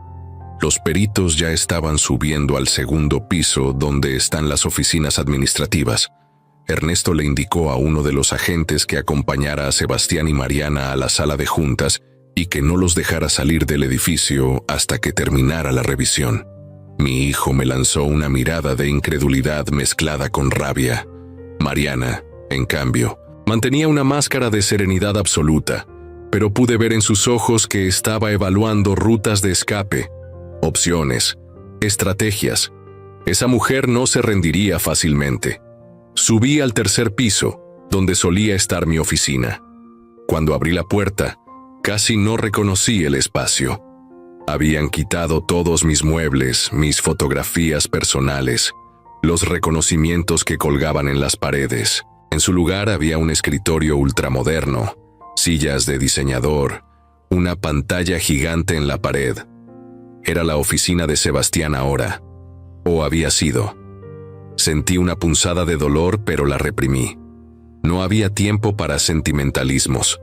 Los peritos ya estaban subiendo al 2º piso donde están las oficinas administrativas. Ernesto le indicó a uno de los agentes que acompañara a Sebastián y Mariana a la sala de juntas y que no los dejara salir del edificio hasta que terminara la revisión. Mi hijo me lanzó una mirada de incredulidad mezclada con rabia. Mariana, en cambio, mantenía una máscara de serenidad absoluta, pero pude ver en sus ojos que estaba evaluando rutas de escape, opciones, estrategias. Esa mujer no se rendiría fácilmente. Subí al 3er piso, donde solía estar mi oficina. Cuando abrí la puerta, casi no reconocí el espacio. Habían quitado todos mis muebles, mis fotografías personales, los reconocimientos que colgaban en las paredes. En su lugar había un escritorio ultramoderno, sillas de diseñador, una pantalla gigante en la pared. Era la oficina de Sebastián ahora, o había sido. Sentí una punzada de dolor, pero la reprimí. No había tiempo para sentimentalismos.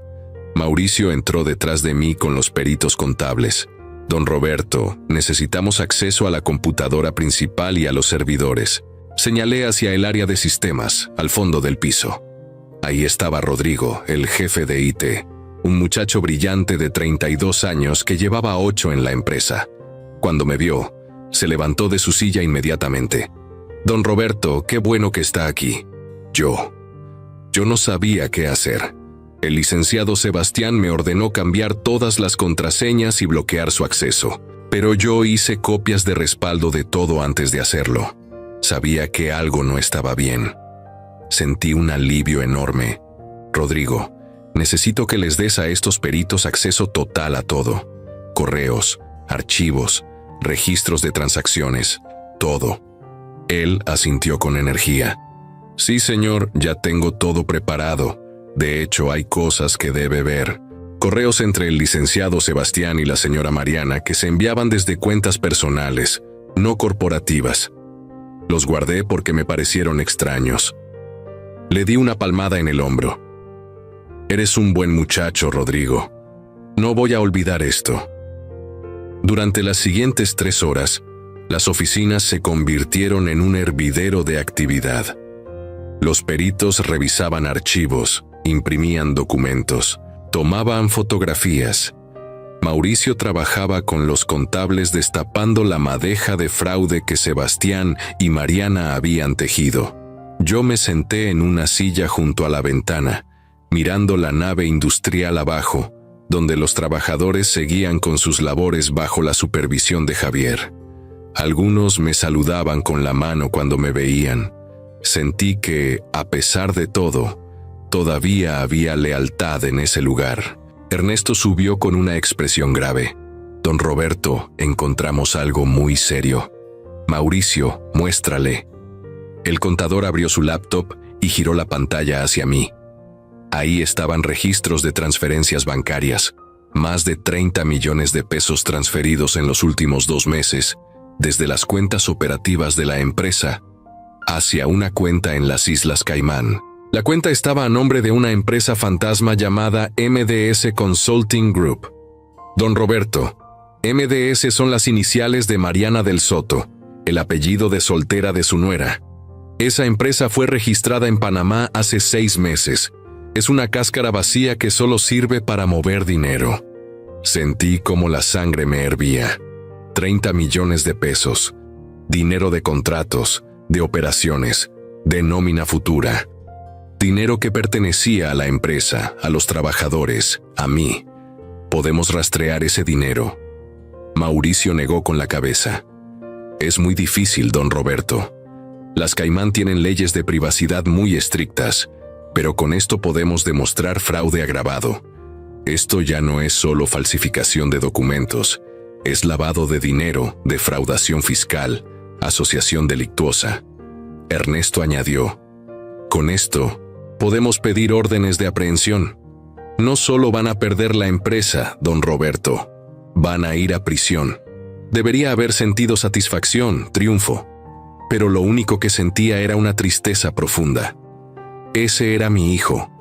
Mauricio entró detrás de mí con los peritos contables. «Don Roberto, necesitamos acceso a la computadora principal y a los servidores». Señalé hacia el área de sistemas, al fondo del piso. Ahí estaba Rodrigo, el jefe de IT, un muchacho brillante de 32 años que llevaba 8 en la empresa. Cuando me vio, se levantó de su silla inmediatamente. «Don Roberto, qué bueno que está aquí». Yo. Yo no sabía qué hacer. El licenciado Sebastián me ordenó cambiar todas las contraseñas y bloquear su acceso, pero yo hice copias de respaldo de todo antes de hacerlo. Sabía que algo no estaba bien. Sentí un alivio enorme. Rodrigo, necesito que les des a estos peritos acceso total a todo. Correos, archivos, registros de transacciones, todo. Él asintió con energía. Sí, señor, ya tengo todo preparado. De hecho, hay cosas que debe ver. Correos entre el licenciado Sebastián y la señora Mariana que se enviaban desde cuentas personales, no corporativas. Los guardé porque me parecieron extraños. Le di una palmada en el hombro. Eres un buen muchacho, Rodrigo. No voy a olvidar esto. Durante las siguientes 3 horas, las oficinas se convirtieron en un hervidero de actividad. Los peritos revisaban archivos, imprimían documentos, tomaban fotografías. Mauricio trabajaba con los contables destapando la madeja de fraude que Sebastián y Mariana habían tejido. Yo me senté en una silla junto a la ventana, mirando la nave industrial abajo, donde los trabajadores seguían con sus labores bajo la supervisión de Javier. Algunos me saludaban con la mano cuando me veían. Sentí que, a pesar de todo, todavía había lealtad en ese lugar. Ernesto subió con una expresión grave. Don Roberto, encontramos algo muy serio. Mauricio, muéstrale. El contador abrió su laptop y giró la pantalla hacia mí. Ahí estaban registros de transferencias bancarias, más de 30 millones de pesos transferidos en los últimos 2 meses, desde las cuentas operativas de la empresa hacia una cuenta en las Islas Caimán. La cuenta estaba a nombre de una empresa fantasma llamada MDS Consulting Group. Don Roberto, MDS son las iniciales de Mariana del Soto, el apellido de soltera de su nuera. Esa empresa fue registrada en Panamá hace 6 meses. Es una cáscara vacía que solo sirve para mover dinero. Sentí como la sangre me hervía. 30 millones de pesos. Dinero de contratos, de operaciones, de nómina futura. Dinero que pertenecía a la empresa, a los trabajadores, a mí. Podemos rastrear ese dinero. Mauricio negó con la cabeza. Es muy difícil, don Roberto. Las Caimán tienen leyes de privacidad muy estrictas, pero con esto podemos demostrar fraude agravado. Esto ya no es solo falsificación de documentos, es lavado de dinero, defraudación fiscal, asociación delictuosa. Ernesto añadió, con esto, podemos pedir órdenes de aprehensión. No solo van a perder la empresa, don Roberto, van a ir a prisión. Debería haber sentido satisfacción, triunfo, pero lo único que sentía era una tristeza profunda. Ese era mi hijo,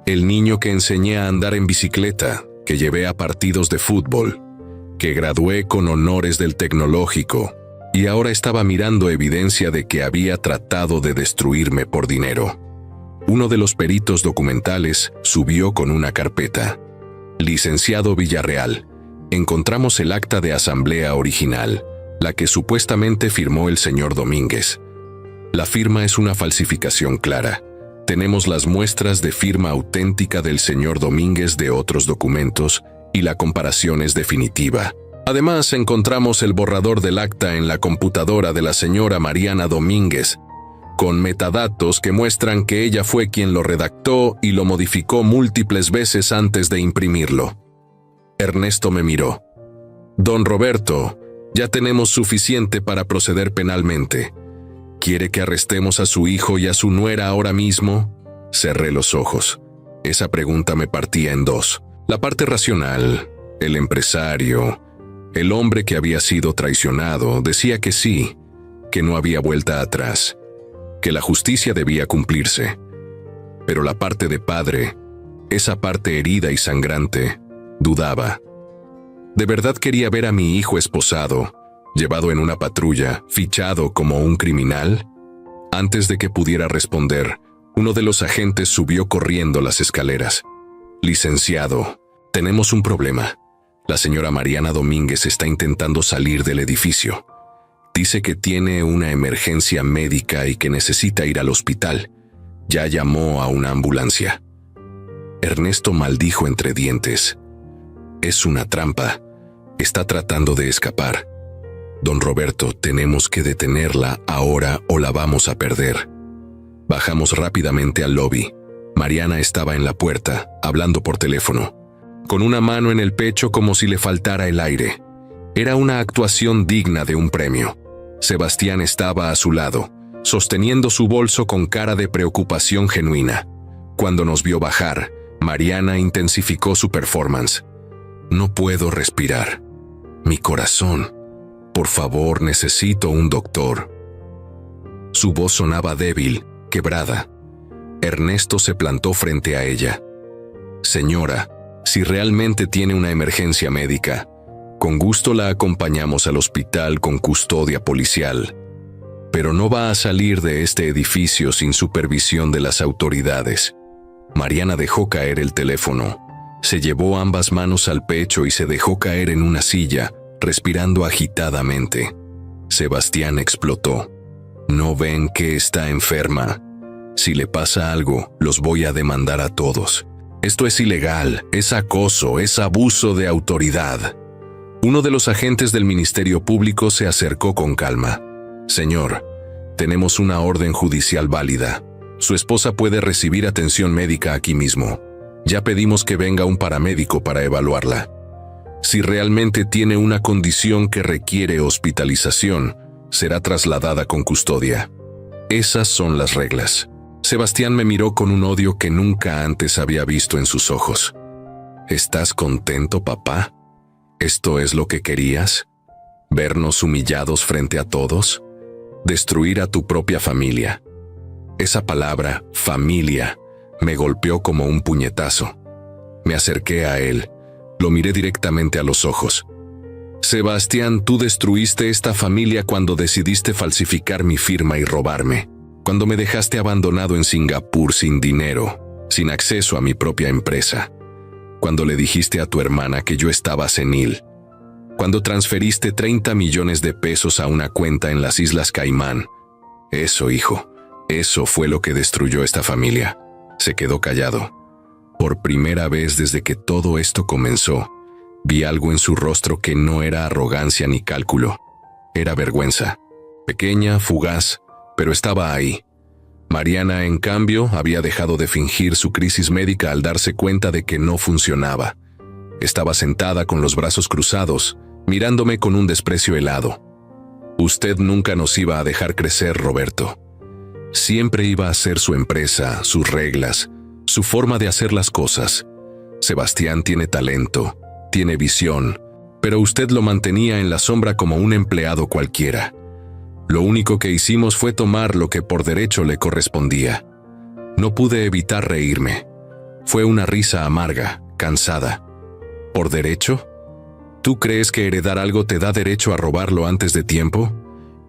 el niño que enseñé a andar en bicicleta, que llevé a partidos de fútbol, que gradué con honores del tecnológico, y ahora estaba mirando evidencia de que había tratado de destruirme por dinero. Uno de los peritos documentales subió con una carpeta. Licenciado Villarreal, encontramos el acta de asamblea original, la que supuestamente firmó el señor Domínguez. La firma es una falsificación clara. Tenemos las muestras de firma auténtica del señor Domínguez de otros documentos y la comparación es definitiva. Además, encontramos el borrador del acta en la computadora de la señora Mariana Domínguez, con metadatos que muestran que ella fue quien lo redactó y lo modificó múltiples veces antes de imprimirlo. Ernesto me miró. Don Roberto, ya tenemos suficiente para proceder penalmente. ¿Quiere que arrestemos a su hijo y a su nuera ahora mismo? Cerré los ojos. Esa pregunta me partía en 2. La parte racional, el empresario, el hombre que había sido traicionado, decía que sí, que no había vuelta atrás, que la justicia debía cumplirse. Pero la parte de padre, esa parte herida y sangrante, dudaba. ¿De verdad quería ver a mi hijo esposado, llevado en una patrulla, fichado como un criminal? Antes de que pudiera responder, uno de los agentes subió corriendo las escaleras. Licenciado, tenemos un problema. La señora Mariana Domínguez está intentando salir del edificio. Dice que tiene una emergencia médica y que necesita ir al hospital. Ya llamó a una ambulancia. Ernesto maldijo entre dientes. Es una trampa. Está tratando de escapar. Don Roberto, tenemos que detenerla ahora o la vamos a perder. Bajamos rápidamente al lobby. Mariana estaba en la puerta, hablando por teléfono, con una mano en el pecho como si le faltara el aire. Era una actuación digna de un premio. Sebastián estaba a su lado, sosteniendo su bolso con cara de preocupación genuina. Cuando nos vio bajar, Mariana intensificó su performance. No puedo respirar. Mi corazón. Por favor, necesito un doctor. Su voz sonaba débil, quebrada. Ernesto se plantó frente a ella. Señora, si realmente tiene una emergencia médica, con gusto la acompañamos al hospital con custodia policial. Pero no va a salir de este edificio sin supervisión de las autoridades. Mariana dejó caer el teléfono. Se llevó ambas manos al pecho y se dejó caer en una silla, respirando agitadamente. Sebastián explotó. ¿No ven que está enferma? Si le pasa algo, los voy a demandar a todos. Esto es ilegal, es acoso, es abuso de autoridad. Uno de los agentes del Ministerio Público se acercó con calma. Señor, tenemos una orden judicial válida. Su esposa puede recibir atención médica aquí mismo. Ya pedimos que venga un paramédico para evaluarla. Si realmente tiene una condición que requiere hospitalización, será trasladada con custodia. Esas son las reglas. Sebastián me miró con un odio que nunca antes había visto en sus ojos. ¿Estás contento, papá? ¿Esto es lo que querías? ¿Vernos humillados frente a todos? ¿Destruir a tu propia familia? Esa palabra, familia, me golpeó como un puñetazo. Me acerqué a él. Lo miré directamente a los ojos. Sebastián, tú destruiste esta familia cuando decidiste falsificar mi firma y robarme. Cuando me dejaste abandonado en Singapur sin dinero, sin acceso a mi propia empresa. Cuando le dijiste a tu hermana que yo estaba senil. Cuando transferiste 30 millones de pesos a una cuenta en las Islas Caimán. Eso, hijo, eso fue lo que destruyó esta familia. Se quedó callado. Por primera vez desde que todo esto comenzó, vi algo en su rostro que no era arrogancia ni cálculo. Era vergüenza. Pequeña, fugaz, pero estaba ahí. Mariana, en cambio, había dejado de fingir su crisis médica al darse cuenta de que no funcionaba. Estaba sentada con los brazos cruzados, mirándome con un desprecio helado. Usted nunca nos iba a dejar crecer, Roberto. Siempre iba a ser su empresa, sus reglas, su forma de hacer las cosas. Sebastián tiene talento, tiene visión, pero usted lo mantenía en la sombra como un empleado cualquiera. Lo único que hicimos fue tomar lo que por derecho le correspondía. No pude evitar reírme. Fue una risa amarga, cansada. ¿Por derecho? ¿Tú crees que heredar algo te da derecho a robarlo antes de tiempo?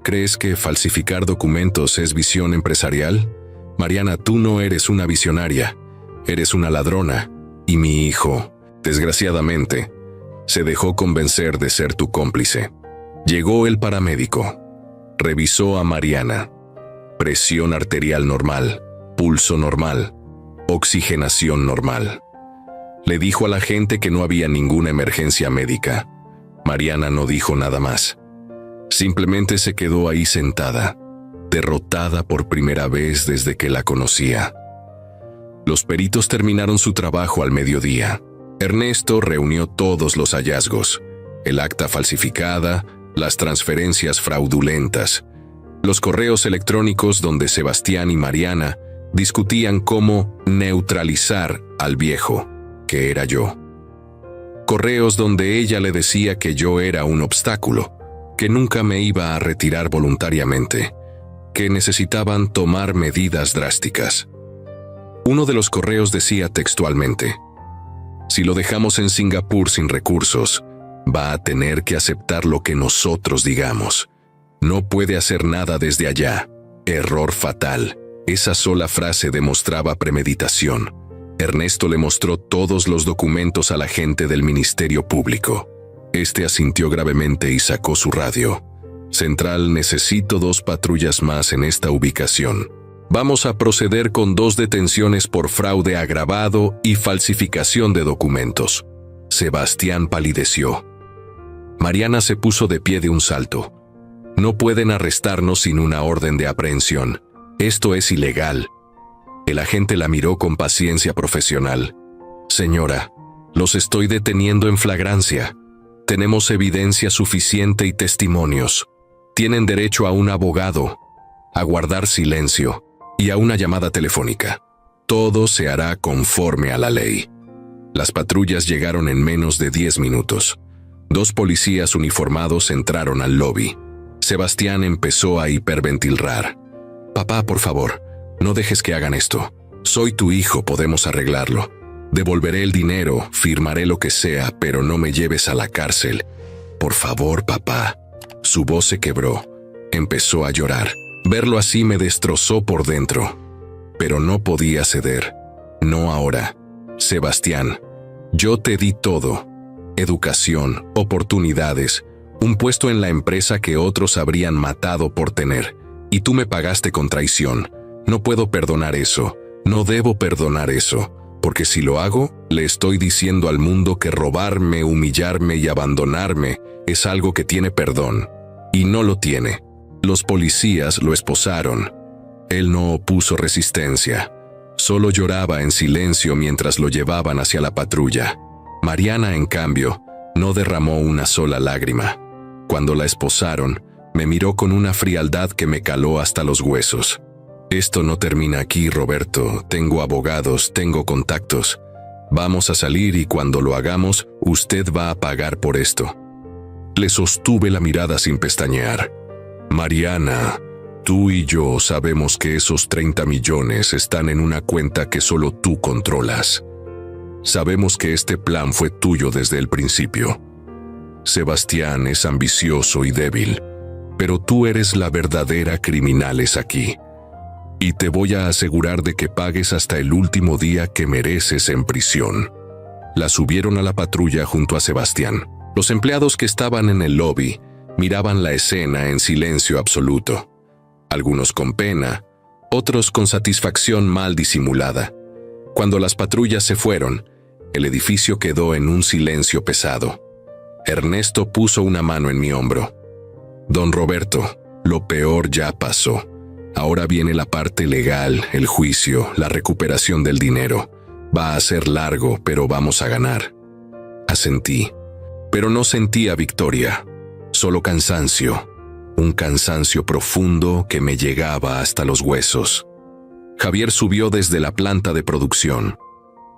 ¿Crees que falsificar documentos es visión empresarial? Mariana, tú no eres una visionaria. Eres una ladrona. Y mi hijo, desgraciadamente, se dejó convencer de ser tu cómplice. Llegó el paramédico. Revisó a Mariana. Presión arterial normal, pulso normal, oxigenación normal. Le dijo a la gente que no había ninguna emergencia médica. Mariana no dijo nada más. Simplemente se quedó ahí sentada, derrotada por primera vez desde que la conocía. Los peritos terminaron su trabajo al mediodía. Ernesto reunió todos los hallazgos: el acta falsificada, las transferencias fraudulentas, los correos electrónicos donde Sebastián y Mariana discutían cómo neutralizar al viejo, que era yo. Correos donde ella le decía que yo era un obstáculo, que nunca me iba a retirar voluntariamente, que necesitaban tomar medidas drásticas. Uno de los correos decía textualmente: si lo dejamos en Singapur sin recursos, va a tener que aceptar lo que nosotros digamos. No puede hacer nada desde allá. Error fatal. Esa sola frase demostraba premeditación. Ernesto le mostró todos los documentos al agente del Ministerio Público. Este asintió gravemente y sacó su radio. Central, necesito 2 patrullas más en esta ubicación. Vamos a proceder con 2 detenciones por fraude agravado y falsificación de documentos. Sebastián palideció. Mariana se puso de pie de un salto. No pueden arrestarnos sin una orden de aprehensión. Esto es ilegal. El agente la miró con paciencia profesional. Señora, los estoy deteniendo en flagrancia. Tenemos evidencia suficiente y testimonios. Tienen derecho a un abogado, a guardar silencio y a una llamada telefónica. Todo se hará conforme a la ley. Las patrullas llegaron en menos de 10 minutos. 2 policías uniformados entraron al lobby. Sebastián empezó a hiperventilar. Papá, por favor, no dejes que hagan esto. Soy tu hijo, podemos arreglarlo. Devolveré el dinero, firmaré lo que sea, pero no me lleves a la cárcel. Por favor, papá. Su voz se quebró. Empezó a llorar. Verlo así me destrozó por dentro. Pero no podía ceder. No ahora. Sebastián, yo te di todo. Educación, oportunidades, un puesto en la empresa que otros habrían matado por tener. Y tú me pagaste con traición. No puedo perdonar eso. No debo perdonar eso. Porque si lo hago, le estoy diciendo al mundo que robarme, humillarme y abandonarme es algo que tiene perdón. Y no lo tiene. Los policías lo esposaron. Él no opuso resistencia. Solo lloraba en silencio mientras lo llevaban hacia la patrulla. Mariana, en cambio, no derramó una sola lágrima. Cuando la esposaron, me miró con una frialdad que me caló hasta los huesos. Esto no termina aquí, Roberto. Tengo abogados, tengo contactos. Vamos a salir y cuando lo hagamos, usted va a pagar por esto. Le sostuve la mirada sin pestañear. Mariana, tú y yo sabemos que esos 30 millones están en una cuenta que solo tú controlas. Sabemos que este plan fue tuyo desde el principio. Sebastián es ambicioso y débil, pero tú eres la verdadera criminal aquí. Y te voy a asegurar de que pagues hasta el último día que mereces en prisión. La subieron a la patrulla junto a Sebastián. Los empleados que estaban en el lobby miraban la escena en silencio absoluto. Algunos con pena, otros con satisfacción mal disimulada. Cuando las patrullas se fueron, el edificio quedó en un silencio pesado. Ernesto puso una mano en mi hombro. Don Roberto, lo peor ya pasó. Ahora viene la parte legal, el juicio, la recuperación del dinero. Va a ser largo, pero vamos a ganar. Asentí, pero no sentía victoria, solo cansancio. Un cansancio profundo que me llegaba hasta los huesos. Javier subió desde la planta de producción.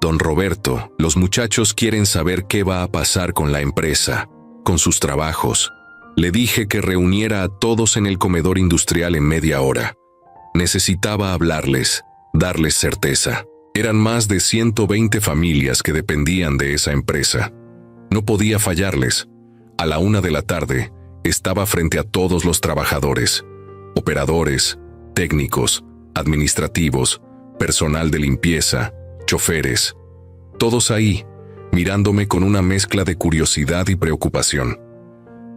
Don Roberto, los muchachos quieren saber qué va a pasar con la empresa, con sus trabajos. Le dije que reuniera a todos en el comedor industrial en media hora. Necesitaba hablarles, darles certeza. Eran más de 120 familias que dependían de esa empresa. No podía fallarles. A la 1 de la tarde, estaba frente a todos los trabajadores, operadores, técnicos, administrativos, personal de limpieza, choferes. Todos ahí, mirándome con una mezcla de curiosidad y preocupación.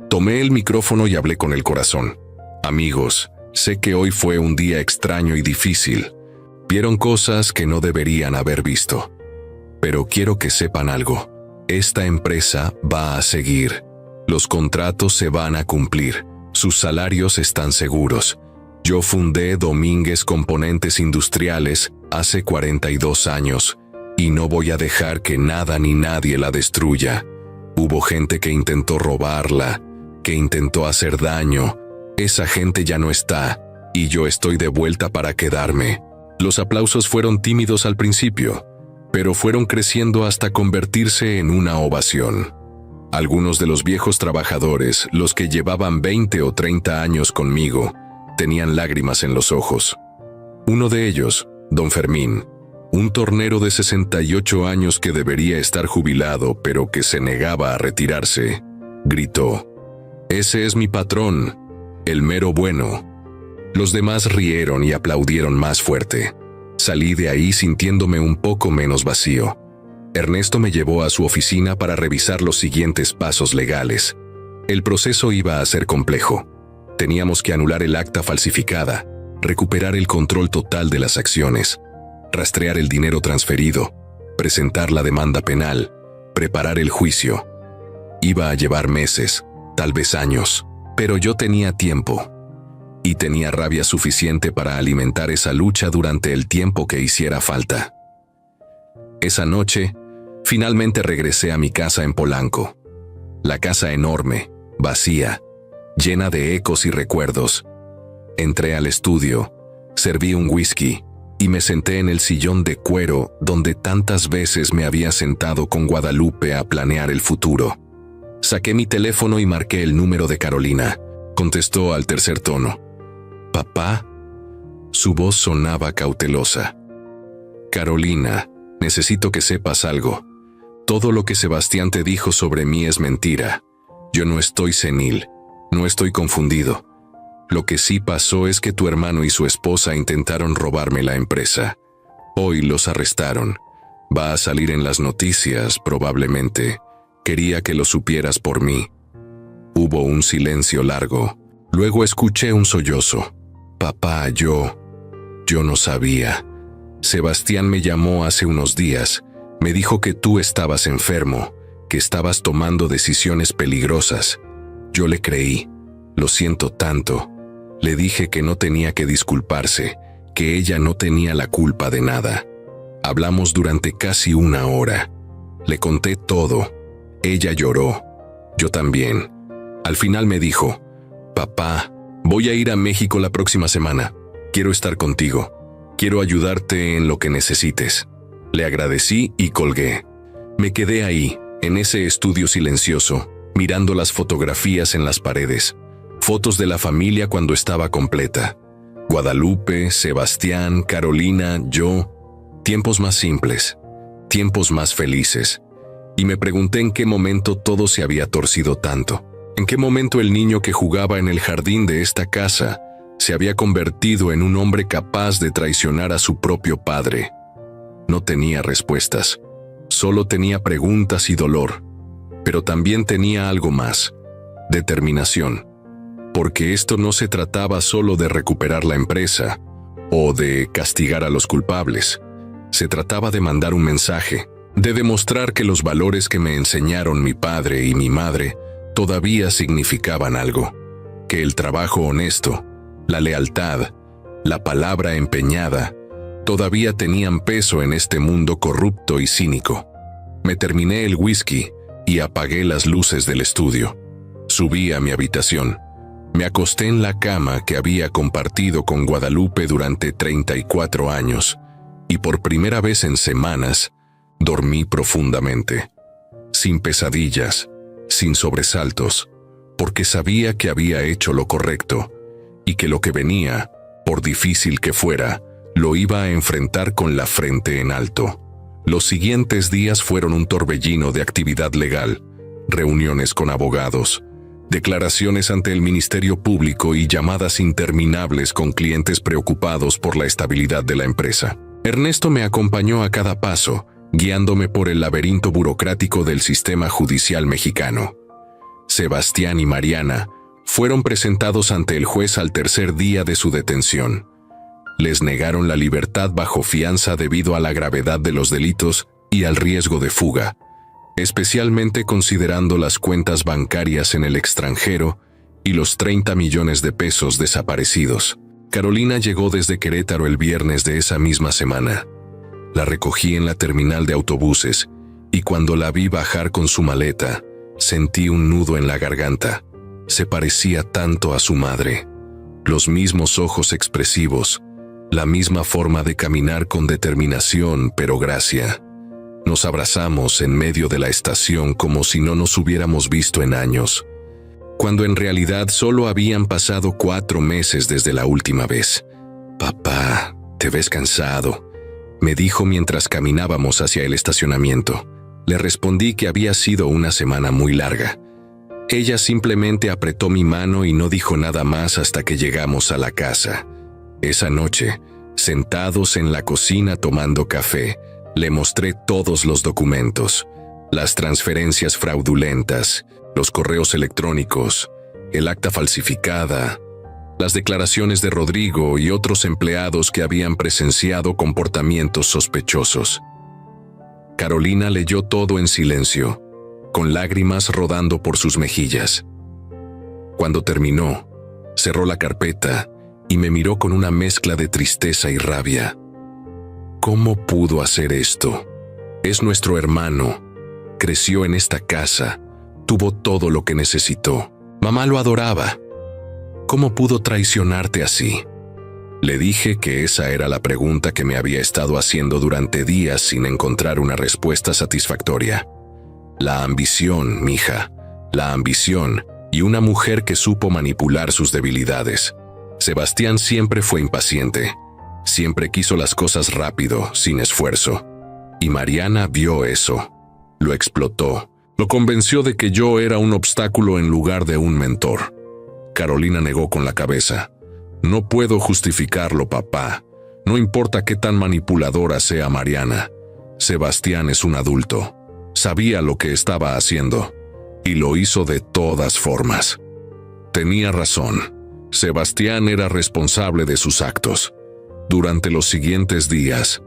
Tomé el micrófono y hablé con el corazón. Amigos, sé que hoy fue un día extraño y difícil. Vieron cosas que no deberían haber visto. Pero quiero que sepan algo. Esta empresa va a seguir. Los contratos se van a cumplir. Sus salarios están seguros. Yo fundé Domínguez Componentes Industriales hace 42 años y no voy a dejar que nada ni nadie la destruya. Hubo gente que intentó robarla, que intentó hacer daño. Esa gente ya no está y yo estoy de vuelta para quedarme. Los aplausos fueron tímidos al principio, pero fueron creciendo hasta convertirse en una ovación. Algunos de los viejos trabajadores, los que llevaban 20 o 30 años conmigo, tenían lágrimas en los ojos. Uno de ellos, don Fermín, un tornero de 68 años que debería estar jubilado pero que se negaba a retirarse, gritó: «Ese es mi patrón, el mero bueno». Los demás rieron y aplaudieron más fuerte. Salí de ahí sintiéndome un poco menos vacío. Ernesto me llevó a su oficina para revisar los siguientes pasos legales. El proceso iba a ser complejo. Teníamos que anular el acta falsificada, recuperar el control total de las acciones, rastrear el dinero transferido, presentar la demanda penal, preparar el juicio. Iba a llevar meses, tal vez años, pero yo tenía tiempo. Y tenía rabia suficiente para alimentar esa lucha durante el tiempo que hiciera falta. Esa noche, finalmente regresé a mi casa en Polanco. La casa enorme, vacía, llena de ecos y recuerdos. Entré al estudio, serví un whisky y me senté en el sillón de cuero donde tantas veces me había sentado con Guadalupe a planear el futuro. Saqué mi teléfono y marqué el número de Carolina. Contestó al tercer tono. «¿Papá?» Su voz sonaba cautelosa. «Carolina, necesito que sepas algo. Todo lo que Sebastián te dijo sobre mí es mentira. Yo no estoy senil, no estoy confundido. Lo que sí pasó es que tu hermano y su esposa intentaron robarme la empresa. Hoy los arrestaron. Va a salir en las noticias, probablemente. Quería que lo supieras por mí». Hubo un silencio largo. Luego escuché un sollozo. «Papá, yo no sabía. Sebastián me llamó hace unos días. Me dijo que tú estabas enfermo, que estabas tomando decisiones peligrosas. Yo le creí. Lo siento tanto. Le dije que no tenía que disculparse, que ella no tenía la culpa de nada. Hablamos durante casi 1 hora. Le conté todo. Ella lloró. Yo también. Al final me dijo, «Papá, voy a ir a México la próxima semana. Quiero estar contigo. Quiero ayudarte en lo que necesites». Le agradecí y colgué. Me quedé ahí, en ese estudio silencioso, mirando las fotografías en las paredes. Fotos de la familia cuando estaba completa. Guadalupe, Sebastián, Carolina, yo. Tiempos más simples. Tiempos más felices. Y me pregunté en qué momento todo se había torcido tanto. ¿En qué momento el niño que jugaba en el jardín de esta casa se había convertido en un hombre capaz de traicionar a su propio padre? No tenía respuestas, solo tenía preguntas y dolor, pero también tenía algo más, determinación, porque esto no se trataba solo de recuperar la empresa o de castigar a los culpables, se trataba de mandar un mensaje, de demostrar que los valores que me enseñaron mi padre y mi madre todavía significaban algo, que el trabajo honesto, la lealtad, la palabra empeñada, todavía tenían peso en este mundo corrupto y cínico. Me terminé el whisky y apagué las luces del estudio. Subí a mi habitación. Me acosté en la cama que había compartido con Guadalupe durante 34 años y por primera vez en semanas dormí profundamente, sin pesadillas, sin sobresaltos, porque sabía que había hecho lo correcto y que lo que venía, por difícil que fuera, lo iba a enfrentar con la frente en alto. Los siguientes días fueron un torbellino de actividad legal, reuniones con abogados, declaraciones ante el Ministerio Público y llamadas interminables con clientes preocupados por la estabilidad de la empresa. Ernesto me acompañó a cada paso, guiándome por el laberinto burocrático del sistema judicial mexicano. Sebastián y Mariana fueron presentados ante el juez al tercer día de su detención. Les negaron la libertad bajo fianza debido a la gravedad de los delitos y al riesgo de fuga, especialmente considerando las cuentas bancarias en el extranjero y los 30 millones de pesos desaparecidos. Carolina llegó desde Querétaro el viernes de esa misma semana. La recogí en la terminal de autobuses y cuando la vi bajar con su maleta, sentí un nudo en la garganta. Se parecía tanto a su madre. Los mismos ojos expresivos, la misma forma de caminar con determinación pero gracia. Nos abrazamos en medio de la estación como si no nos hubiéramos visto en años, cuando en realidad solo habían pasado 4 meses desde la última vez. «Papá, te ves cansado», me dijo mientras caminábamos hacia el estacionamiento. Le respondí que había sido una semana muy larga. Ella simplemente apretó mi mano y no dijo nada más hasta que llegamos a la casa. Esa noche, sentados en la cocina tomando café, le mostré todos los documentos, las transferencias fraudulentas, los correos electrónicos, el acta falsificada, las declaraciones de Rodrigo y otros empleados que habían presenciado comportamientos sospechosos. Carolina leyó todo en silencio, con lágrimas rodando por sus mejillas. Cuando terminó, cerró la carpeta y me miró con una mezcla de tristeza y rabia. ¿Cómo pudo hacer esto? Es nuestro hermano. Creció en esta casa. Tuvo todo lo que necesitó. Mamá lo adoraba. ¿Cómo pudo traicionarte así? Le dije que esa era la pregunta que me había estado haciendo durante días sin encontrar una respuesta satisfactoria. La ambición, mija. La ambición y una mujer que supo manipular sus debilidades. Sebastián siempre fue impaciente. Siempre quiso las cosas rápido, sin esfuerzo. Y Mariana vio eso. Lo explotó. Lo convenció de que yo era un obstáculo en lugar de un mentor. Carolina negó con la cabeza. No puedo justificarlo, papá. No importa qué tan manipuladora sea Mariana. Sebastián es un adulto. Sabía lo que estaba haciendo. Y lo hizo de todas formas. Tenía razón. Sebastián era responsable de sus actos. Durante los siguientes días,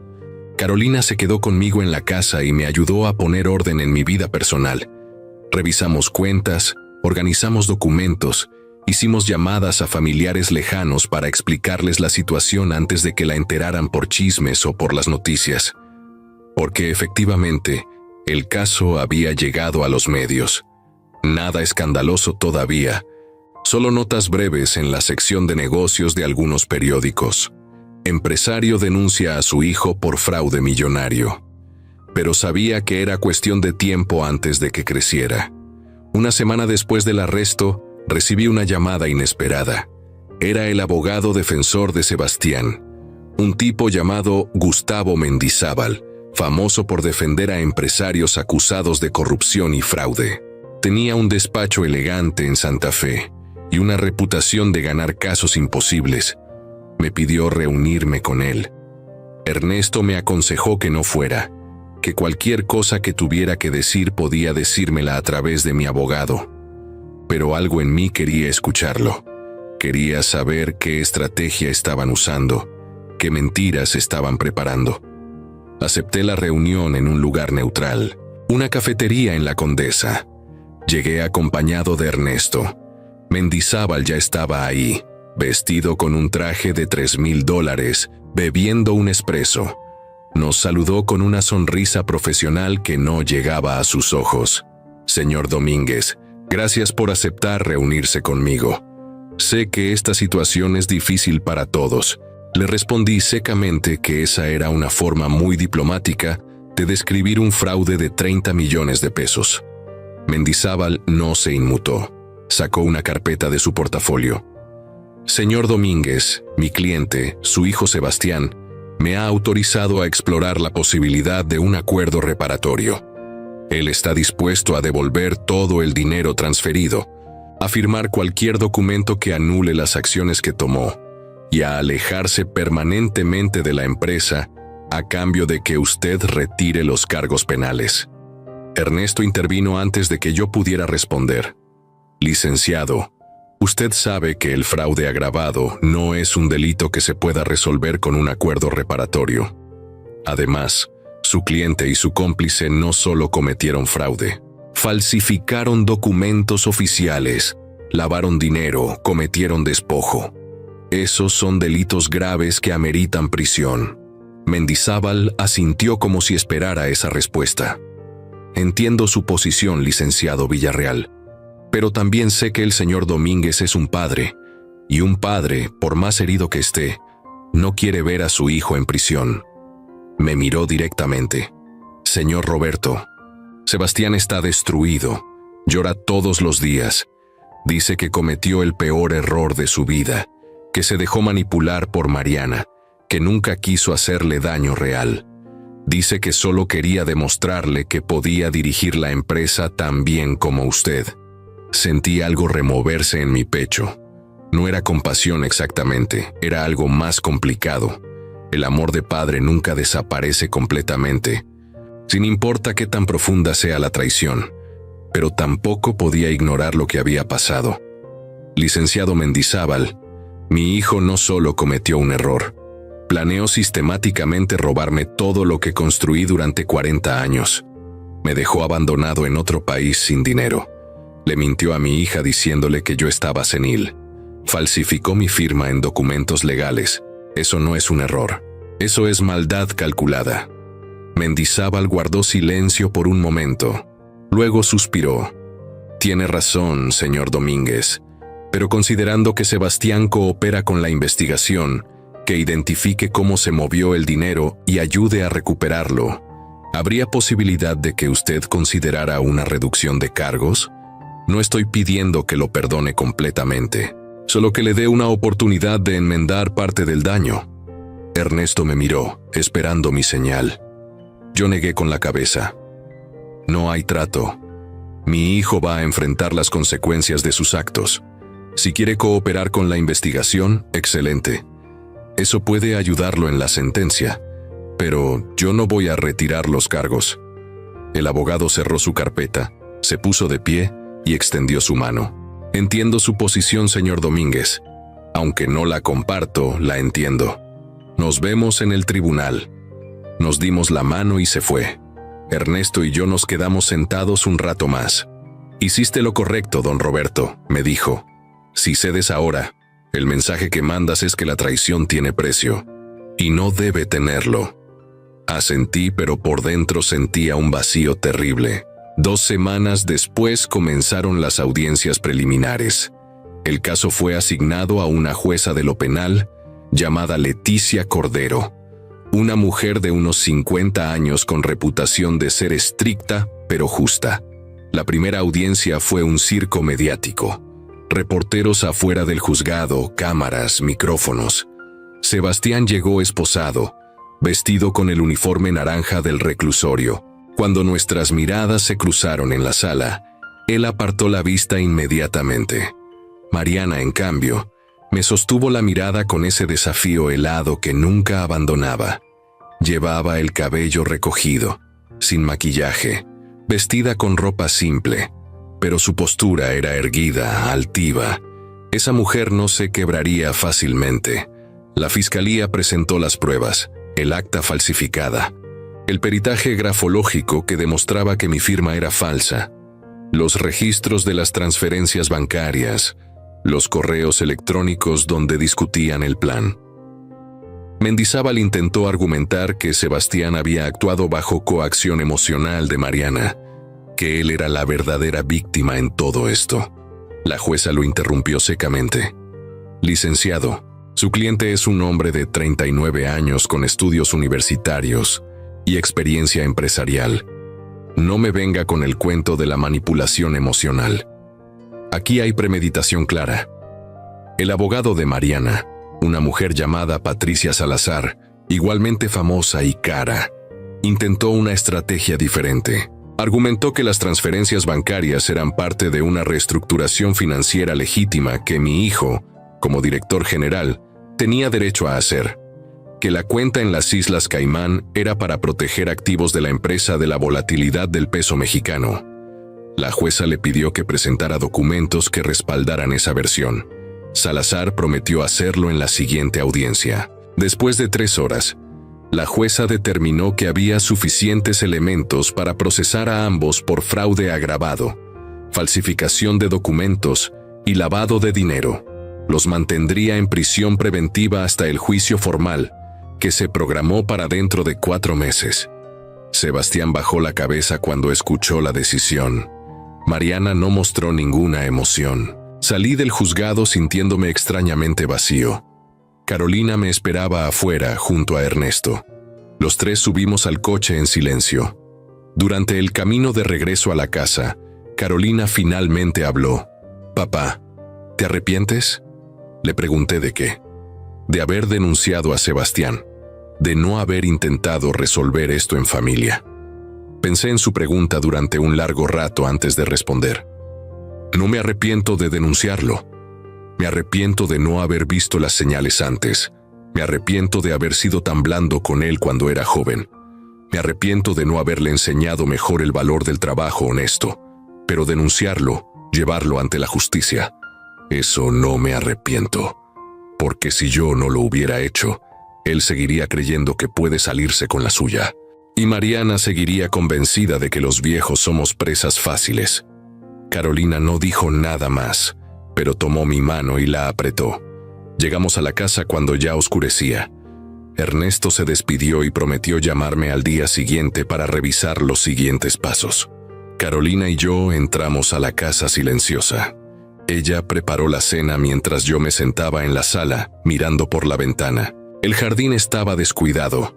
Carolina se quedó conmigo en la casa y me ayudó a poner orden en mi vida personal. Revisamos cuentas, organizamos documentos, hicimos llamadas a familiares lejanos para explicarles la situación antes de que la enteraran por chismes o por las noticias. Porque efectivamente, el caso había llegado a los medios. Nada escandaloso todavía, solo notas breves en la sección de negocios de algunos periódicos. Empresario denuncia a su hijo por fraude millonario. Pero sabía que era cuestión de tiempo antes de que creciera. Una semana después del arresto, recibí una llamada inesperada. Era el abogado defensor de Sebastián, un tipo llamado Gustavo Mendizábal, famoso por defender a empresarios acusados de corrupción y fraude. Tenía un despacho elegante en Santa Fe y una reputación de ganar casos imposibles. Me pidió reunirme con él. Ernesto me aconsejó que no fuera, que cualquier cosa que tuviera que decir podía decírmela a través de mi abogado. Pero algo en mí quería escucharlo. Quería saber qué estrategia estaban usando, qué mentiras estaban preparando. Acepté la reunión en un lugar neutral, una cafetería en La Condesa. Llegué acompañado de Ernesto. Mendizábal ya estaba ahí, vestido con un traje de $3,000, bebiendo un espresso. Nos saludó con una sonrisa profesional que no llegaba a sus ojos. Señor Domínguez, gracias por aceptar reunirse conmigo. Sé que esta situación es difícil para todos. Le respondí secamente que esa era una forma muy diplomática de describir un fraude de 30 millones de pesos. Mendizábal no se inmutó. Sacó una carpeta de su portafolio. Señor Domínguez, mi cliente, su hijo Sebastián, me ha autorizado a explorar la posibilidad de un acuerdo reparatorio. Él está dispuesto a devolver todo el dinero transferido, a firmar cualquier documento que anule las acciones que tomó y a alejarse permanentemente de la empresa a cambio de que usted retire los cargos penales. Ernesto intervino antes de que yo pudiera responder. Licenciado, usted sabe que el fraude agravado no es un delito que se pueda resolver con un acuerdo reparatorio. Además, su cliente y su cómplice no solo cometieron fraude, falsificaron documentos oficiales, lavaron dinero, cometieron despojo. Esos son delitos graves que ameritan prisión. Mendizábal asintió como si esperara esa respuesta. Entiendo su posición, licenciado Villarreal, pero también sé que el señor Domínguez es un padre, y un padre, por más herido que esté, no quiere ver a su hijo en prisión. Me miró directamente. Señor Roberto, Sebastián está destruido, llora todos los días. Dice que cometió el peor error de su vida, que se dejó manipular por Mariana, que nunca quiso hacerle daño real. Dice que solo quería demostrarle que podía dirigir la empresa tan bien como usted. Sentí algo removerse en mi pecho. No era compasión exactamente, era algo más complicado. El amor de padre nunca desaparece completamente, sin importar qué tan profunda sea la traición, pero tampoco podía ignorar lo que había pasado. Licenciado Mendizábal, Mi hijo no solo cometió un error, planeó sistemáticamente robarme todo lo que construí durante 40 años. Me dejó abandonado en otro país sin dinero. Le mintió a mi hija diciéndole que yo estaba senil. Falsificó mi firma en documentos legales. Eso no es un error. Eso es maldad calculada. Mendizábal guardó silencio por un momento. Luego suspiró. Tiene razón, señor Domínguez, pero considerando que Sebastián coopera con la investigación, que identifique cómo se movió el dinero y ayude a recuperarlo, ¿habría posibilidad de que usted considerara una reducción de cargos? No estoy pidiendo que lo perdone completamente, solo que le dé una oportunidad de enmendar parte del daño. Ernesto me miró, esperando mi señal. Yo negué con la cabeza. No hay trato. Mi hijo va a enfrentar las consecuencias de sus actos. Si quiere cooperar con la investigación, excelente. Eso puede ayudarlo en la sentencia, pero yo no voy a retirar los cargos. El abogado cerró su carpeta, se puso de pie y extendió su mano. Entiendo su posición, señor Domínguez. Aunque no la comparto, la entiendo. Nos vemos en el tribunal. Nos dimos la mano y se fue. Ernesto y yo nos quedamos sentados un rato más. Hiciste lo correcto, don Roberto, me dijo. Si cedes ahora, el mensaje que mandas es que la traición tiene precio, y no debe tenerlo. Asentí, pero por dentro sentía un vacío terrible. 2 semanas después comenzaron las audiencias preliminares. El caso fue asignado a una jueza de lo penal llamada Leticia Cordero, una mujer de unos 50 años con reputación de ser estricta pero justa. La primera audiencia fue un circo mediático. Reporteros afuera del juzgado, cámaras, micrófonos. Sebastián llegó esposado, vestido con el uniforme naranja del reclusorio. Cuando nuestras miradas se cruzaron en la sala, él apartó la vista inmediatamente. Mariana, en cambio, me sostuvo la mirada con ese desafío helado que nunca abandonaba. Llevaba el cabello recogido, sin maquillaje, vestida con ropa simple, pero su postura era erguida, altiva. Esa mujer no se quebraría fácilmente. La fiscalía presentó las pruebas, el acta falsificada, el peritaje grafológico que demostraba que mi firma era falsa, los registros de las transferencias bancarias, los correos electrónicos donde discutían el plan. Mendizábal intentó argumentar que Sebastián había actuado bajo coacción emocional de Mariana, que él era la verdadera víctima en todo esto. La jueza lo interrumpió secamente. Licenciado, su cliente es un hombre de 39 años con estudios universitarios y experiencia empresarial. No me venga con el cuento de la manipulación emocional. Aquí hay premeditación clara. El abogado de Mariana, una mujer llamada Patricia Salazar, igualmente famosa y cara, intentó una estrategia diferente. Argumentó que las transferencias bancarias eran parte de una reestructuración financiera legítima que mi hijo, como director general, tenía derecho a hacer, que la cuenta en las Islas Caimán era para proteger activos de la empresa de la volatilidad del peso mexicano. La jueza le pidió que presentara documentos que respaldaran esa versión. Salazar prometió hacerlo en la siguiente audiencia. Después de 3 horas, la jueza determinó que había suficientes elementos para procesar a ambos por fraude agravado, falsificación de documentos y lavado de dinero. Los mantendría en prisión preventiva hasta el juicio formal, que se programó para dentro de 4 meses. Sebastián bajó la cabeza cuando escuchó la decisión. Mariana no mostró ninguna emoción. Salí del juzgado sintiéndome extrañamente vacío. Carolina me esperaba afuera junto a Ernesto. Los 3 subimos al coche en silencio. Durante el camino de regreso a la casa, Carolina finalmente habló. «Papá, ¿te arrepientes?», le pregunté. ¿De qué? De haber denunciado a Sebastián, de no haber intentado resolver esto en familia. Pensé en su pregunta durante un largo rato antes de responder. No me arrepiento de denunciarlo. Me arrepiento de no haber visto las señales antes. Me arrepiento de haber sido tan blando con él cuando era joven. Me arrepiento de no haberle enseñado mejor el valor del trabajo honesto. Pero denunciarlo, llevarlo ante la justicia, eso no me arrepiento. porque si yo no lo hubiera hecho, él seguiría creyendo que puede salirse con la suya. Y Mariana seguiría convencida de que los viejos somos presas fáciles. Carolina no dijo nada más, pero tomó mi mano y la apretó. Llegamos a la casa cuando ya oscurecía. Ernesto se despidió y prometió llamarme al día siguiente para revisar los siguientes pasos. Carolina y yo entramos a la casa silenciosa. Ella preparó la cena mientras yo me sentaba en la sala, mirando por la ventana. El jardín estaba descuidado.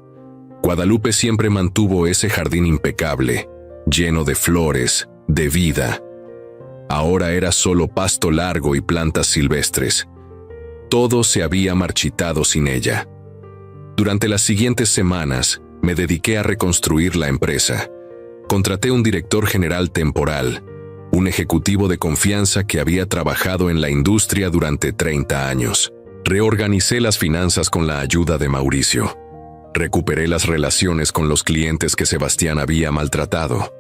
Guadalupe siempre mantuvo ese jardín impecable, lleno de flores, de vida. Ahora era solo pasto largo y plantas silvestres. Todo se había marchitado sin ella. Durante las siguientes semanas, me dediqué a reconstruir la empresa. Contraté un director general temporal, un ejecutivo de confianza que había trabajado en la industria durante 30 años. Reorganicé las finanzas con la ayuda de Mauricio. Recuperé las relaciones con los clientes que Sebastián había maltratado.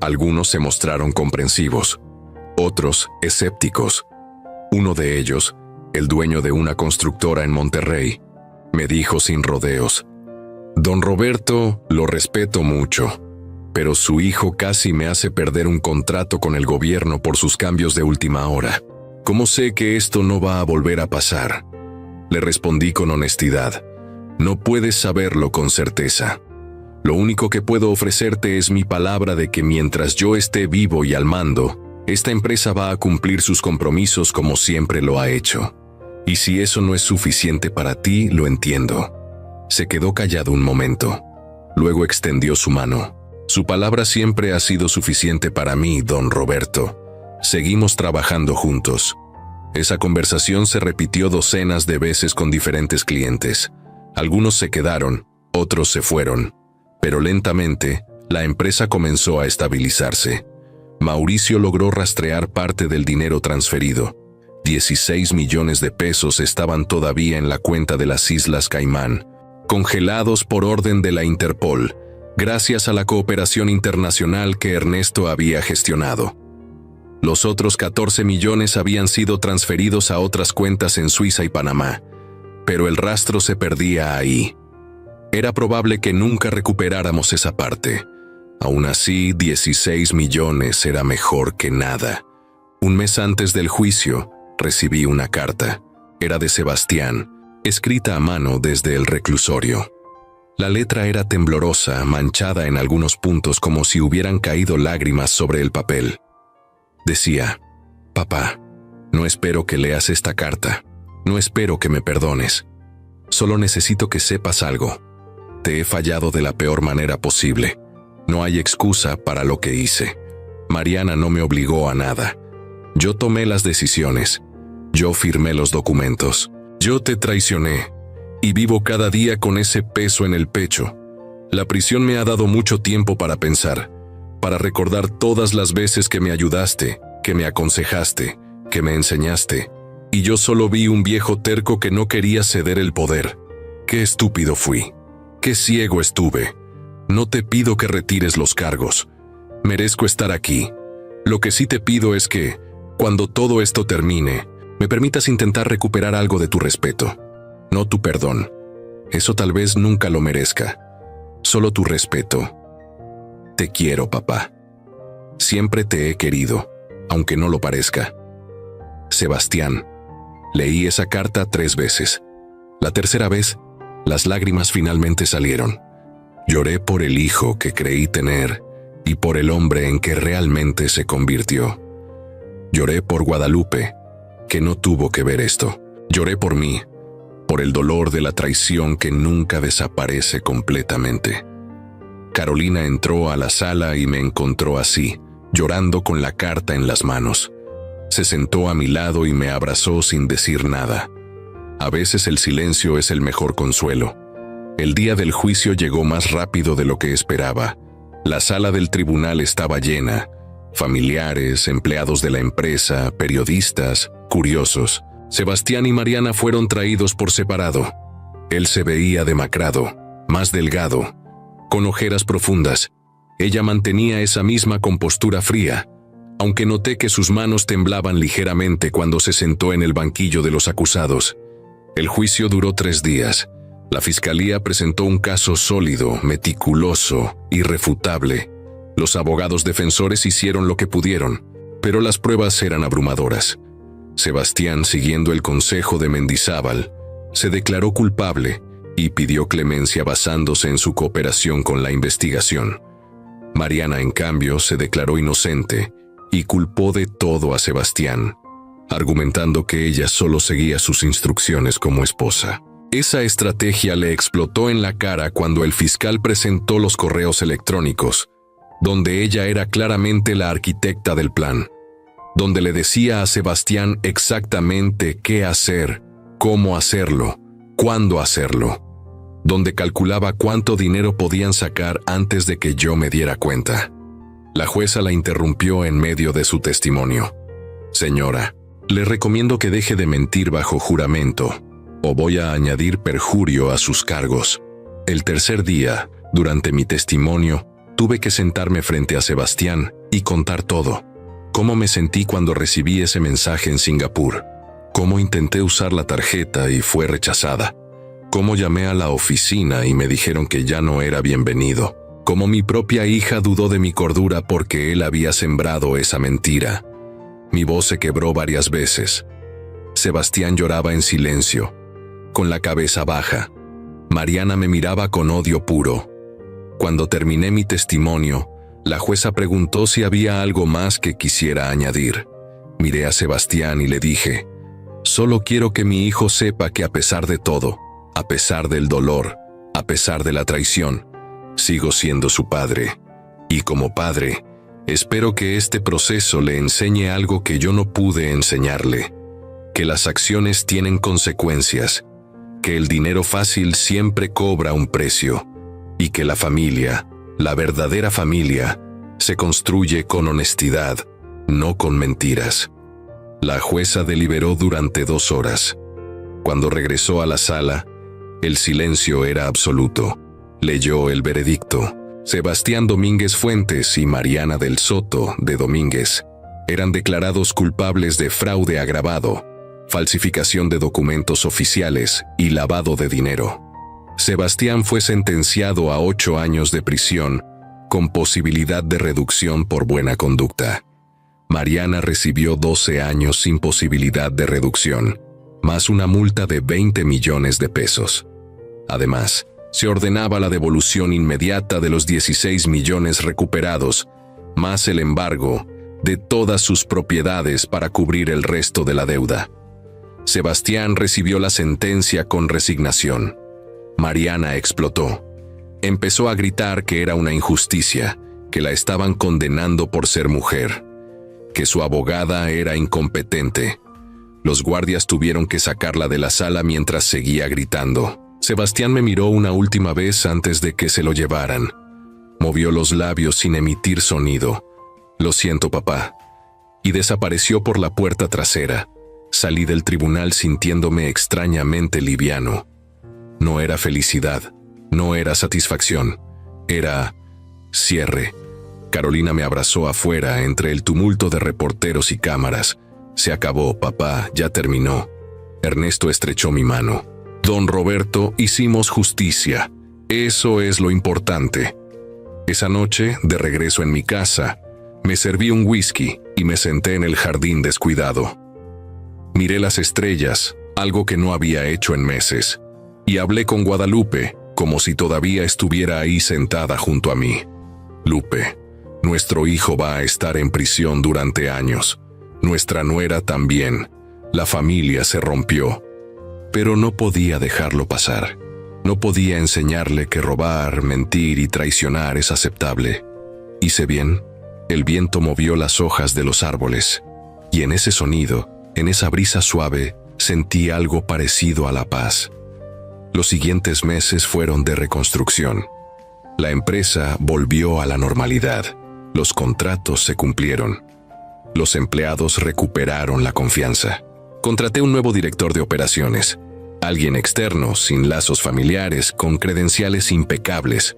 Algunos se mostraron comprensivos, otros escépticos. Uno de ellos, el dueño de una constructora en Monterrey, me dijo sin rodeos: «Don Roberto, lo respeto mucho, pero su hijo casi me hace perder un contrato con el gobierno por sus cambios de última hora. ¿Cómo sé que esto no va a volver a pasar?». Le respondí con honestidad: «No puedes saberlo con certeza. Lo único que puedo ofrecerte es mi palabra de que mientras yo esté vivo y al mando, esta empresa va a cumplir sus compromisos como siempre lo ha hecho. Y si eso no es suficiente para ti, lo entiendo». Se quedó callado un momento. Luego extendió su mano. «Su palabra siempre ha sido suficiente para mí, don Roberto. Seguimos trabajando juntos». Esa conversación se repitió docenas de veces con diferentes clientes. Algunos se quedaron, otros se fueron. Pero lentamente, la empresa comenzó a estabilizarse. Mauricio logró rastrear parte del dinero transferido. 16 millones de pesos estaban todavía en la cuenta de las Islas Caimán, congelados por orden de la Interpol, gracias a la cooperación internacional que Ernesto había gestionado. Los otros 14 millones habían sido transferidos a otras cuentas en Suiza y Panamá, pero el rastro se perdía ahí. Era probable que nunca recuperáramos esa parte. Aún así, 16 millones era mejor que nada. Un mes antes del juicio, recibí una carta. Era de Sebastián, escrita a mano desde el reclusorio. La letra era temblorosa, manchada en algunos puntos como si hubieran caído lágrimas sobre el papel. Decía: «Papá, no espero que leas esta carta. No espero que me perdones. Solo necesito que sepas algo. Te he fallado de la peor manera posible. No hay excusa para lo que hice. Mariana no me obligó a nada. Yo tomé las decisiones. Yo firmé los documentos. Yo te traicioné. Y vivo cada día con ese peso en el pecho. La prisión me ha dado mucho tiempo para pensar, para recordar todas las veces que me ayudaste, que me aconsejaste, que me enseñaste. Y yo solo vi un viejo terco que no quería ceder el poder. Qué estúpido fui. Qué ciego estuve. No te pido que retires los cargos. Merezco estar aquí. Lo que sí te pido es que, cuando todo esto termine, me permitas intentar recuperar algo de tu respeto. No tu perdón. Eso tal vez nunca lo merezca. Solo tu respeto. Te quiero, papá. Siempre te he querido, aunque no lo parezca. Sebastián». Leí esa carta 3 veces. La tercera vez, las lágrimas finalmente salieron. Lloré por el hijo que creí tener y por el hombre en que realmente se convirtió. Lloré por Guadalupe, que no tuvo que ver esto. Lloré por mí, por el dolor de la traición que nunca desaparece completamente. Carolina entró a la sala y me encontró así, llorando con la carta en las manos. Se sentó a mi lado y me abrazó sin decir nada. A veces el silencio es el mejor consuelo. El día del juicio llegó más rápido de lo que esperaba. La sala del tribunal estaba llena. Familiares, empleados de la empresa, periodistas, curiosos. Sebastián y Mariana fueron traídos por separado. Él se veía demacrado, más delgado, con ojeras profundas. Ella mantenía esa misma compostura fría, aunque noté que sus manos temblaban ligeramente cuando se sentó en el banquillo de los acusados. El juicio duró 3 días. La fiscalía presentó un caso sólido, meticuloso, irrefutable. Los abogados defensores hicieron lo que pudieron, pero las pruebas eran abrumadoras. Sebastián, siguiendo el consejo de Mendizábal, se declaró culpable y pidió clemencia basándose en su cooperación con la investigación. Mariana, en cambio, se declaró inocente y culpó de todo a Sebastián, argumentando que ella solo seguía sus instrucciones como esposa. Esa estrategia le explotó en la cara cuando el fiscal presentó los correos electrónicos, donde ella era claramente la arquitecta del plan, donde le decía a Sebastián exactamente qué hacer, cómo hacerlo, cuándo hacerlo, donde calculaba cuánto dinero podían sacar antes de que yo me diera cuenta. La jueza la interrumpió en medio de su testimonio. Señora, le recomiendo que deje de mentir bajo juramento, o voy a añadir perjurio a sus cargos. El tercer día, durante mi testimonio, tuve que sentarme frente a Sebastián y contar todo. Cómo me sentí cuando recibí ese mensaje en Singapur. Cómo intenté usar la tarjeta y fue rechazada. Cómo llamé a la oficina y me dijeron que ya no era bienvenido. Cómo mi propia hija dudó de mi cordura porque él había sembrado esa mentira. Mi voz se quebró varias veces. Sebastián lloraba en silencio, con la cabeza baja. Mariana me miraba con odio puro. Cuando terminé mi testimonio, la jueza preguntó si había algo más que quisiera añadir. Miré a Sebastián y le dije, solo quiero que mi hijo sepa que a pesar de todo, a pesar del dolor, a pesar de la traición, sigo siendo su padre. Y como padre, espero que este proceso le enseñe algo que yo no pude enseñarle, que las acciones tienen consecuencias, que el dinero fácil siempre cobra un precio, y que la familia, la verdadera familia, se construye con honestidad, no con mentiras. La jueza deliberó durante 2 horas. Cuando regresó a la sala, el silencio era absoluto. Leyó el veredicto. Sebastián Domínguez Fuentes y Mariana del Soto de Domínguez eran declarados culpables de fraude agravado, falsificación de documentos oficiales y lavado de dinero. Sebastián fue sentenciado a 8 años de prisión, con posibilidad de reducción por buena conducta. Mariana recibió 12 años sin posibilidad de reducción, más una multa de 20 millones de pesos. Además, se ordenaba la devolución inmediata de los 16 millones recuperados, más el embargo de todas sus propiedades para cubrir el resto de la deuda. Sebastián recibió la sentencia con resignación. Mariana explotó. Empezó a gritar que era una injusticia, que la estaban condenando por ser mujer, que su abogada era incompetente. Los guardias tuvieron que sacarla de la sala mientras seguía gritando. Sebastián me miró una última vez antes de que se lo llevaran. Movió los labios sin emitir sonido. Lo siento, papá. Y desapareció por la puerta trasera. Salí del tribunal sintiéndome extrañamente liviano. No era felicidad, no era satisfacción, era cierre. Carolina me abrazó afuera entre el tumulto de reporteros y cámaras. Se acabó, papá, ya terminó. Ernesto estrechó mi mano. Don Roberto, hicimos justicia. Eso es lo importante. Esa noche, de regreso en mi casa, me serví un whisky y me senté en el jardín descuidado. Miré las estrellas, algo que no había hecho en meses, y hablé con Guadalupe, como si todavía estuviera ahí sentada junto a mí. Lupe, nuestro hijo va a estar en prisión durante años. Nuestra nuera también. La familia se rompió. Pero no podía dejarlo pasar. No podía enseñarle que robar, mentir y traicionar es aceptable. Hice bien. El viento movió las hojas de los árboles, y en ese sonido, en esa brisa suave, sentí algo parecido a la paz. Los siguientes meses fueron de reconstrucción. La empresa volvió a la normalidad. Los contratos se cumplieron. Los empleados recuperaron la confianza. Contraté un nuevo director de operaciones. Alguien externo, sin lazos familiares, con credenciales impecables.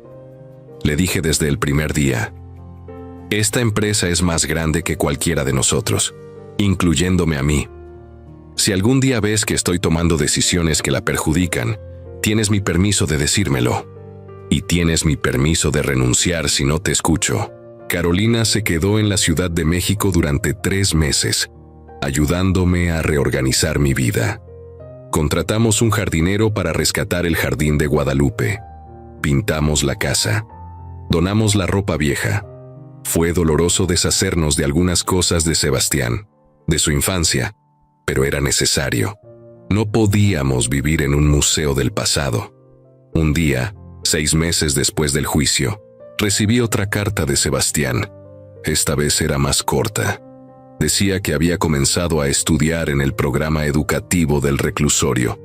Le dije desde el primer día: esta empresa es más grande que cualquiera de nosotros, incluyéndome a mí. Si algún día ves que estoy tomando decisiones que la perjudican, tienes mi permiso de decírmelo. Y tienes mi permiso de renunciar si no te escucho. Carolina se quedó en la Ciudad de México durante 3 meses, ayudándome a reorganizar mi vida. Contratamos un jardinero para rescatar el jardín de Guadalupe. Pintamos la casa. Donamos la ropa vieja. Fue doloroso deshacernos de algunas cosas de Sebastián, de su infancia, pero era necesario. No podíamos vivir en un museo del pasado. Un día, 6 meses después del juicio, recibí otra carta de Sebastián. Esta vez era más corta. Decía que había comenzado a estudiar en el programa educativo del reclusorio,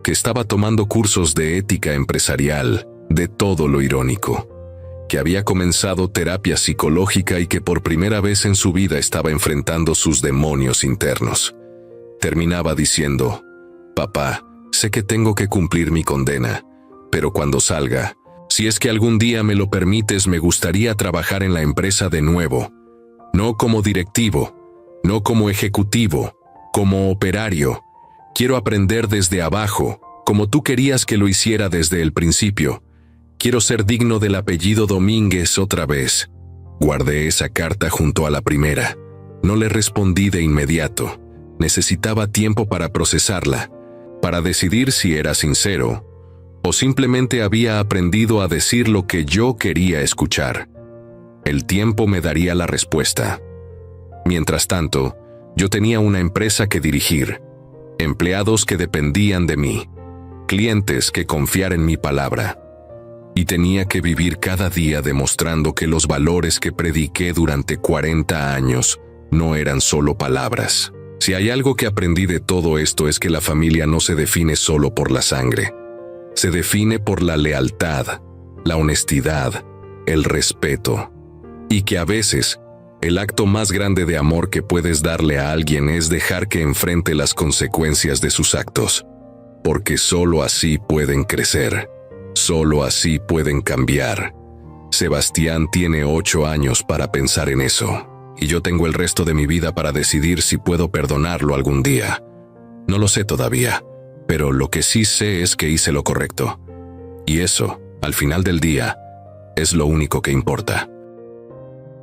que estaba tomando cursos de ética empresarial, de todo lo irónico, que había comenzado terapia psicológica y que por primera vez en su vida estaba enfrentando sus demonios internos. Terminaba diciendo: «Papá, sé que tengo que cumplir mi condena, pero cuando salga, si es que algún día me lo permites, me gustaría trabajar en la empresa de nuevo, no como directivo, no como ejecutivo, como operario. Quiero aprender desde abajo, como tú querías que lo hiciera desde el principio. Quiero ser digno del apellido Domínguez otra vez». Guardé esa carta junto a la primera. No le respondí de inmediato. Necesitaba tiempo para procesarla, para decidir si era sincero o simplemente había aprendido a decir lo que yo quería escuchar. El tiempo me daría la respuesta. Mientras tanto, yo tenía una empresa que dirigir, empleados que dependían de mí, clientes que confiar en mi palabra. Y tenía que vivir cada día demostrando que los valores que prediqué durante 40 años no eran solo palabras. Si hay algo que aprendí de todo esto es que la familia no se define solo por la sangre. Se define por la lealtad, la honestidad, el respeto. Y que a veces, el acto más grande de amor que puedes darle a alguien es dejar que enfrente las consecuencias de sus actos. Porque solo así pueden crecer. Solo así pueden cambiar. Sebastián tiene 8 años para pensar en eso. Y yo tengo el resto de mi vida para decidir si puedo perdonarlo algún día. No lo sé todavía, pero lo que sí sé es que hice lo correcto. Y eso, al final del día, es lo único que importa.